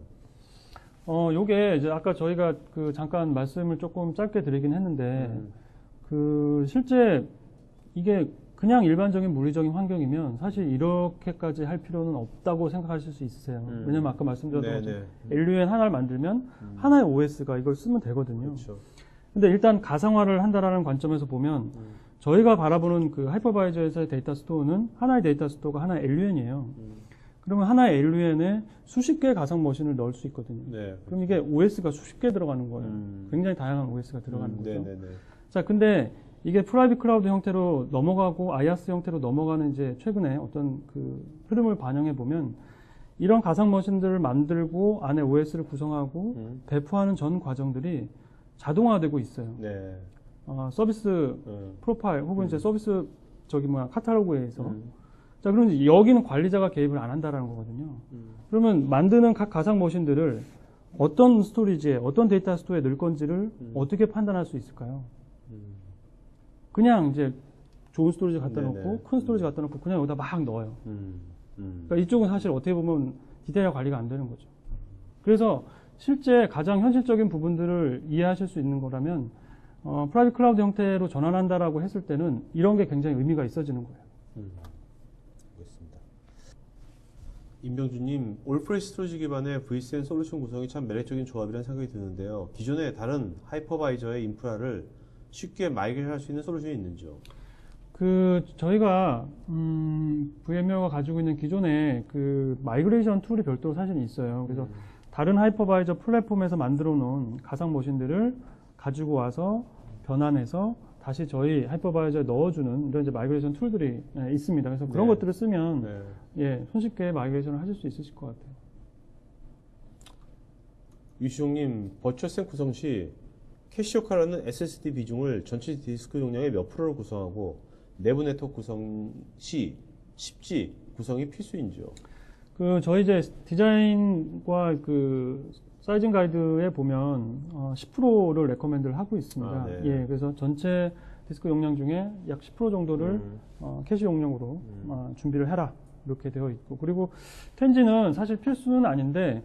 요게 이제 아까 저희가 잠깐 말씀을 조금 짧게 드리긴 했는데, 실제 이게 그냥 일반적인 물리적인 환경이면 사실 이렇게까지 할 필요는 없다고 생각하실 수 있으세요. 왜냐면 아까 말씀드렸던 것처럼 LUN 하나를 만들면 하나의 OS가 이걸 쓰면 되거든요. 그렇죠. 근데 일단 가상화를 한다라는 관점에서 보면 저희가 바라보는 그 하이퍼바이저에서의 데이터 스토어는 하나의 데이터 스토어가 하나의 LUN이에요. 그러면 하나의 LUN에 수십 개의 가상 머신을 넣을 수 있거든요. 네. 그럼 이게 OS가 수십 개 들어가는 거예요. 굉장히 다양한 OS가 들어가는 거죠. 네네네. 자, 근데 이게 프라이빗 클라우드 형태로 넘어가고 IaaS 형태로 넘어가는 이제 최근에 어떤 그 흐름을 반영해 보면 이런 가상 머신들을 만들고 안에 OS를 구성하고 배포하는 전 과정들이 자동화되고 있어요. 네. 서비스 프로파일 혹은 이제 서비스 카탈로그에 의해서 자, 그러면 이제 여기는 관리자가 개입을 안 한다라는 거거든요. 그러면 만드는 각 가상 머신들을 어떤 스토리지에 어떤 데이터 스토어에 넣을 건지를 어떻게 판단할 수 있을까요? 그냥 이제 좋은 스토리지 갖다 놓고 큰 스토리지 갖다 놓고 그냥 여기다 막 넣어요. 그러니까 이쪽은 사실 어떻게 보면 디테일 관리가 안 되는 거죠. 그래서 실제 가장 현실적인 부분들을 이해하실 수 있는 거라면 프라이빗 클라우드 형태로 전환한다라고 했을 때는 이런 게 굉장히 의미가 있어지는 거예요. 알겠습니다. 임병주님, 올프레시 스토리지 기반의 vCN 솔루션 구성이 참 매력적인 조합이라는 생각이 드는데요. 기존의 다른 하이퍼바이저의 인프라를 쉽게 마이그레이션 할 수 있는 솔루션이 있는지요? 저희가 VMware가 가지고 있는 기존의 그 마이그레이션 툴이 별도로 사실 있어요. 그래서 다른 하이퍼바이저 플랫폼에서 만들어 놓은 가상 머신들을 가지고 와서 변환해서 다시 저희 하이퍼바이저에 넣어주는 이런 이제 마이그레이션 툴들이 있습니다. 그래서 그런 것들을 쓰면 손쉽게 마이그레이션을 하실 수 있으실 것 같아요. 유시용님, 버추얼센 구성 시 캐시오카라는 SSD 비중을 전체 디스크 용량의 몇 프로를 구성하고 내부 네트워크 구성 시 10G 구성이 필수인지요? 저희 이제 디자인과 그 사이징 가이드에 보면 10%를 레커멘드를 하고 있습니다. 예, 그래서 전체 디스크 용량 중에 약 10% 정도를 캐시 용량으로 준비를 해라 이렇게 되어 있고, 그리고 텐지는 사실 필수는 아닌데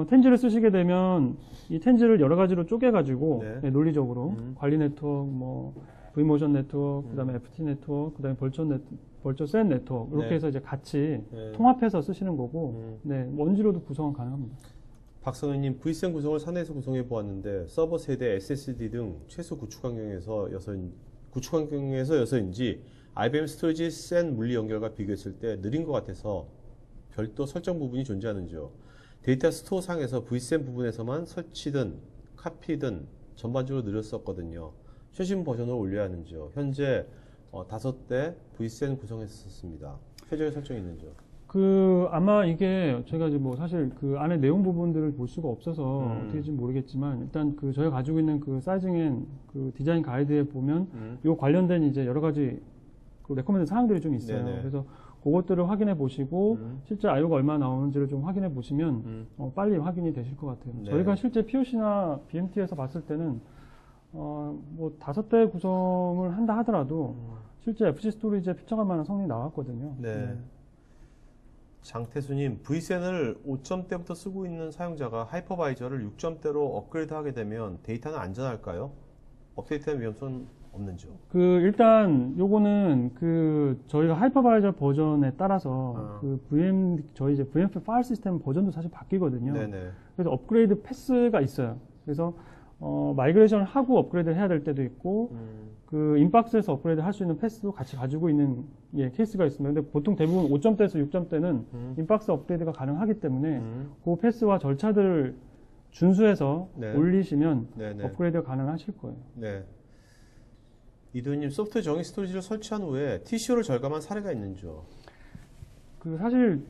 텐지를 쓰시게 되면 이 텐지를 여러 가지로 쪼개가지고 논리적으로 관리 네트워크, V모션 네트워크, 그다음에 FT 네트워크, 그다음에 벌처센 네트워크 이렇게 해서 이제 같이 통합해서 쓰시는 거고, 원지로도 구성은 가능합니다. 박성현님, vCN 구성을 사내에서 구성해 보았는데 서버 세대, SSD 등 최소 구축 환경에서여서인지 IBM 스토리지 센 물리 연결과 비교했을 때 느린 것 같아서 별도 설정 부분이 존재하는지요? 데이터 스토어 상에서 vCN 부분에서만 설치든 카피든 전반적으로 느렸었거든요. 최신 버전을 올려야 하는지요? 현재 5대 vCN 구성했었습니다. 최적의 설정이 있는지요? 아마 이게 제가 이제 사실 그 안에 내용 부분들을 볼 수가 없어서 어떻게 될지 모르겠지만, 일단 저희가 가지고 있는 그 사이징 그 디자인 가이드에 보면 요 관련된 이제 여러 가지 그 레코멘드 사항들이 좀 있어요. 그래서 그것들을 확인해 보시고 실제 IO가 얼마나 나오는지를 좀 확인해 보시면 빨리 확인이 되실 것 같아요. 저희가 실제 POC나 BMT에서 봤을 때는 5대 구성을 한다 하더라도 실제 FC 스토리지에 피처갈 만한 성능이 나왔거든요. 장태수님, vCN을 5점대부터 쓰고 있는 사용자가 하이퍼바이저를 6점대로 업그레이드하게 되면 데이터는 안전할까요? 업데이트의 위험성은 없는지요? 일단 요거는 저희가 하이퍼바이저 버전에 따라서 저희 이제 VM 파일 시스템 버전도 사실 바뀌거든요. 그래서 업그레이드 패스가 있어요. 그래서 마이그레이션을 하고 업그레이드를 해야 될 때도 있고, 인박스에서 업그레이드 할 수 있는 패스도 같이 가지고 있는 케이스가 있습니다. 근데 보통 대부분 5점대에서 6점대는 인박스 업그레이드가 가능하기 때문에 그 패스와 절차들을 준수해서 올리시면 업그레이드가 가능하실 거예요. 이도현님, 소프트웨어 정의 스토리지를 설치한 후에 TCO를 절감한 사례가 있는지요? 사실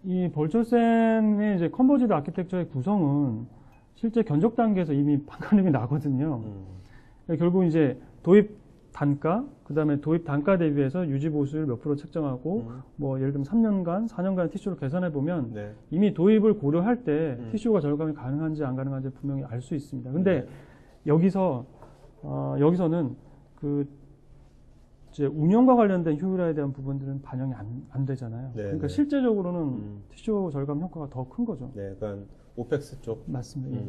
이 벌처센의 이제 컨버지드 아키텍처의 구성은 실제 견적 단계에서 이미 판가름이 나거든요. 결국 이제 도입 단가, 그 다음에 도입 단가 대비해서 유지 보수율 몇 프로 책정하고, 예를 들면 3년간, 4년간 TCO를 계산해 보면 이미 도입을 고려할 때 TCO가 절감이 가능한지 안 가능한지 분명히 알 수 있습니다. 근데 여기서는 이제 운영과 관련된 효율화에 대한 부분들은 반영이 안 되잖아요. 그러니까 실제적으로는 TCO 절감 효과가 더 큰 거죠. 그러니까 오펙스 쪽. 맞습니다.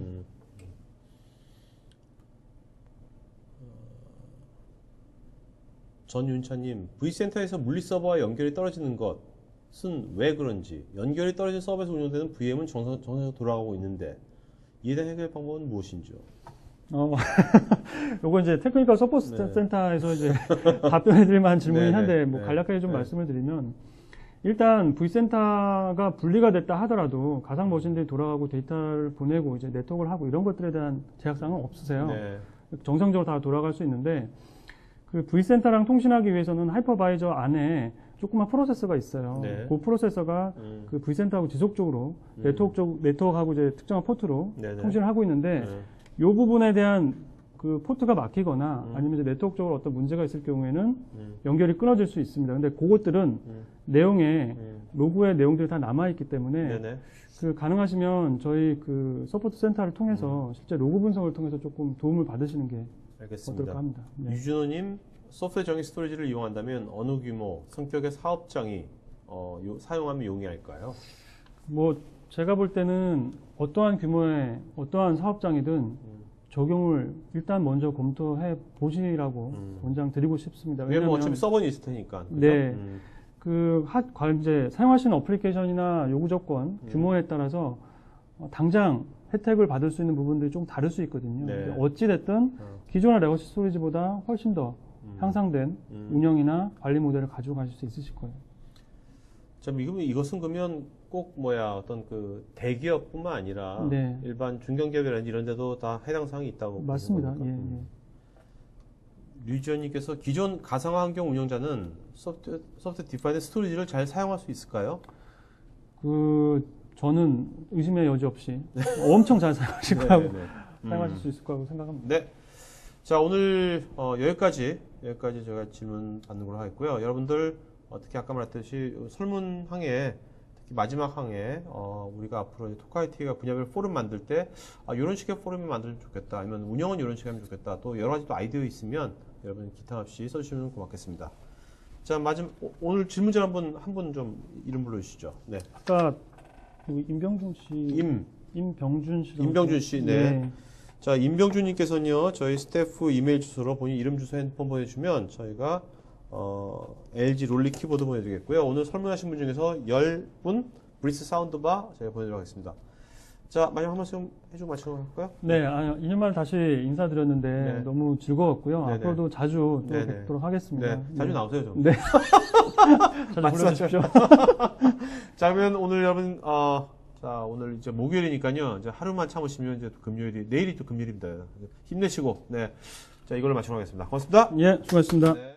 전윤차님, V센터에서 물리 서버와 연결이 떨어지는 것은 왜 그런지, 연결이 떨어진 서버에서 운영되는 VM은 정상적으로 돌아가고 있는데 이에 대한 해결 방법은 무엇인지요? 요거 이제 테크니컬 서포트 네. 센터에서 이제 답변해드릴 만한 질문이긴 네, 한데, 네, 뭐 네. 간략하게 좀 네. 말씀을 드리면, 일단 V센터가 분리가 됐다 하더라도 가상 머신들이 돌아가고 데이터를 보내고 이제 네트워크를 하고 이런 것들에 대한 제약사항은 없으세요. 네. 정상적으로 다 돌아갈 수 있는데, 그 V센터랑 통신하기 위해서는 하이퍼바이저 안에 조그만 프로세서가 있어요. 네. 그 프로세서가 그 V센터하고 지속적으로 네트워크하고 이제 특정한 포트로 네네. 통신을 하고 있는데, 네. 이 부분에 대한 그 포트가 막히거나 아니면 이제 네트워크적으로 어떤 문제가 있을 경우에는 연결이 끊어질 수 있습니다. 근데 그것들은 내용에 로그의 내용들이 다 남아있기 때문에 네네. 그 가능하시면 저희 그 서포트 센터를 통해서 실제 로그 분석을 통해서 조금 도움을 받으시는 게 알겠습니다. 어떨까 합니다. 네. 유준호님, 소프트웨어 정의 스토리지를 이용한다면 어느 규모, 성격의 사업장이 사용하면 용이할까요? 뭐 제가 볼 때는 어떠한 규모의 어떠한 사업장이든 적용을 일단 먼저 검토해 보시라고 권장 드리고 싶습니다. 왜냐면 어차피 서버는 있을 테니까. 그죠? 네. 이제 사용하시는 어플리케이션이나 요구 조건, 규모에 따라서 당장 혜택을 받을 수 있는 부분들이 좀 다를 수 있거든요. 네. 어찌됐든 기존의 레거시 스토리지보다 훨씬 더 향상된 운영이나 관리 모델을 가지고 가실 수 있으실 거예요. 참 이것은 그러면 꼭 어떤 그 대기업뿐만 아니라 네. 일반 중견기업이라든지 이런 데도 다 해당 사항이 있다고 맞습니다. 보시는 예, 겁니까? 예. 류지연님께서 기존 가상화 환경 운영자는 소프트 디파이드 스토리지를 잘 사용할 수 있을까요? 저는 의심의 여지 없이 엄청 잘 사용하실 거라고 네네네. 사용하실 수 있을 거라고 생각합니다. 네. 자, 오늘 여기까지 제가 질문 받는 걸로 하겠고요. 여러분들 특히 아까 말했듯이 설문항에 특히 마지막 항에 우리가 앞으로 토카이티가 분야별 포럼 만들 때 이런 식의 포럼이 만들면 좋겠다. 아니면 운영은 이런 식으로 하면 좋겠다. 또 여러 가지 또 아이디어 있으면 여러분 기타 없이 써주시면 고맙겠습니다. 자, 오늘 질문자 한 분 좀 이름 불러주시죠. 네. 아까 임병준 씨, 임병준 씨, 임병준 씨, 네. 자, 임병준님께서는요, 저희 스태프 이메일 주소로 본인 이름, 주소, 핸드폰 보내주시면 저희가 LG 롤리 키보드 보내드리겠고요. 오늘 설문하신 분 중에서 10분 브리스 사운드바 저희가 보내드리도록 하겠습니다. 자, 마지막 한 말씀 해주고 마치도록 할까요? 네, 2년 만에 다시 인사드렸는데 네. 너무 즐거웠고요. 네네. 앞으로도 자주 또 네네. 뵙도록 하겠습니다. 네, 자주 나오세요, 좀. 네. 자주 불러주십시오. 자, 그러면 오늘 여러분, 자, 오늘 이제 목요일이니까요. 이제 하루만 참으시면 이제 내일이 또 금요일입니다. 힘내시고, 네. 자, 이걸로 마치도록 하겠습니다. 고맙습니다. 예, 수고하셨습니다. 네.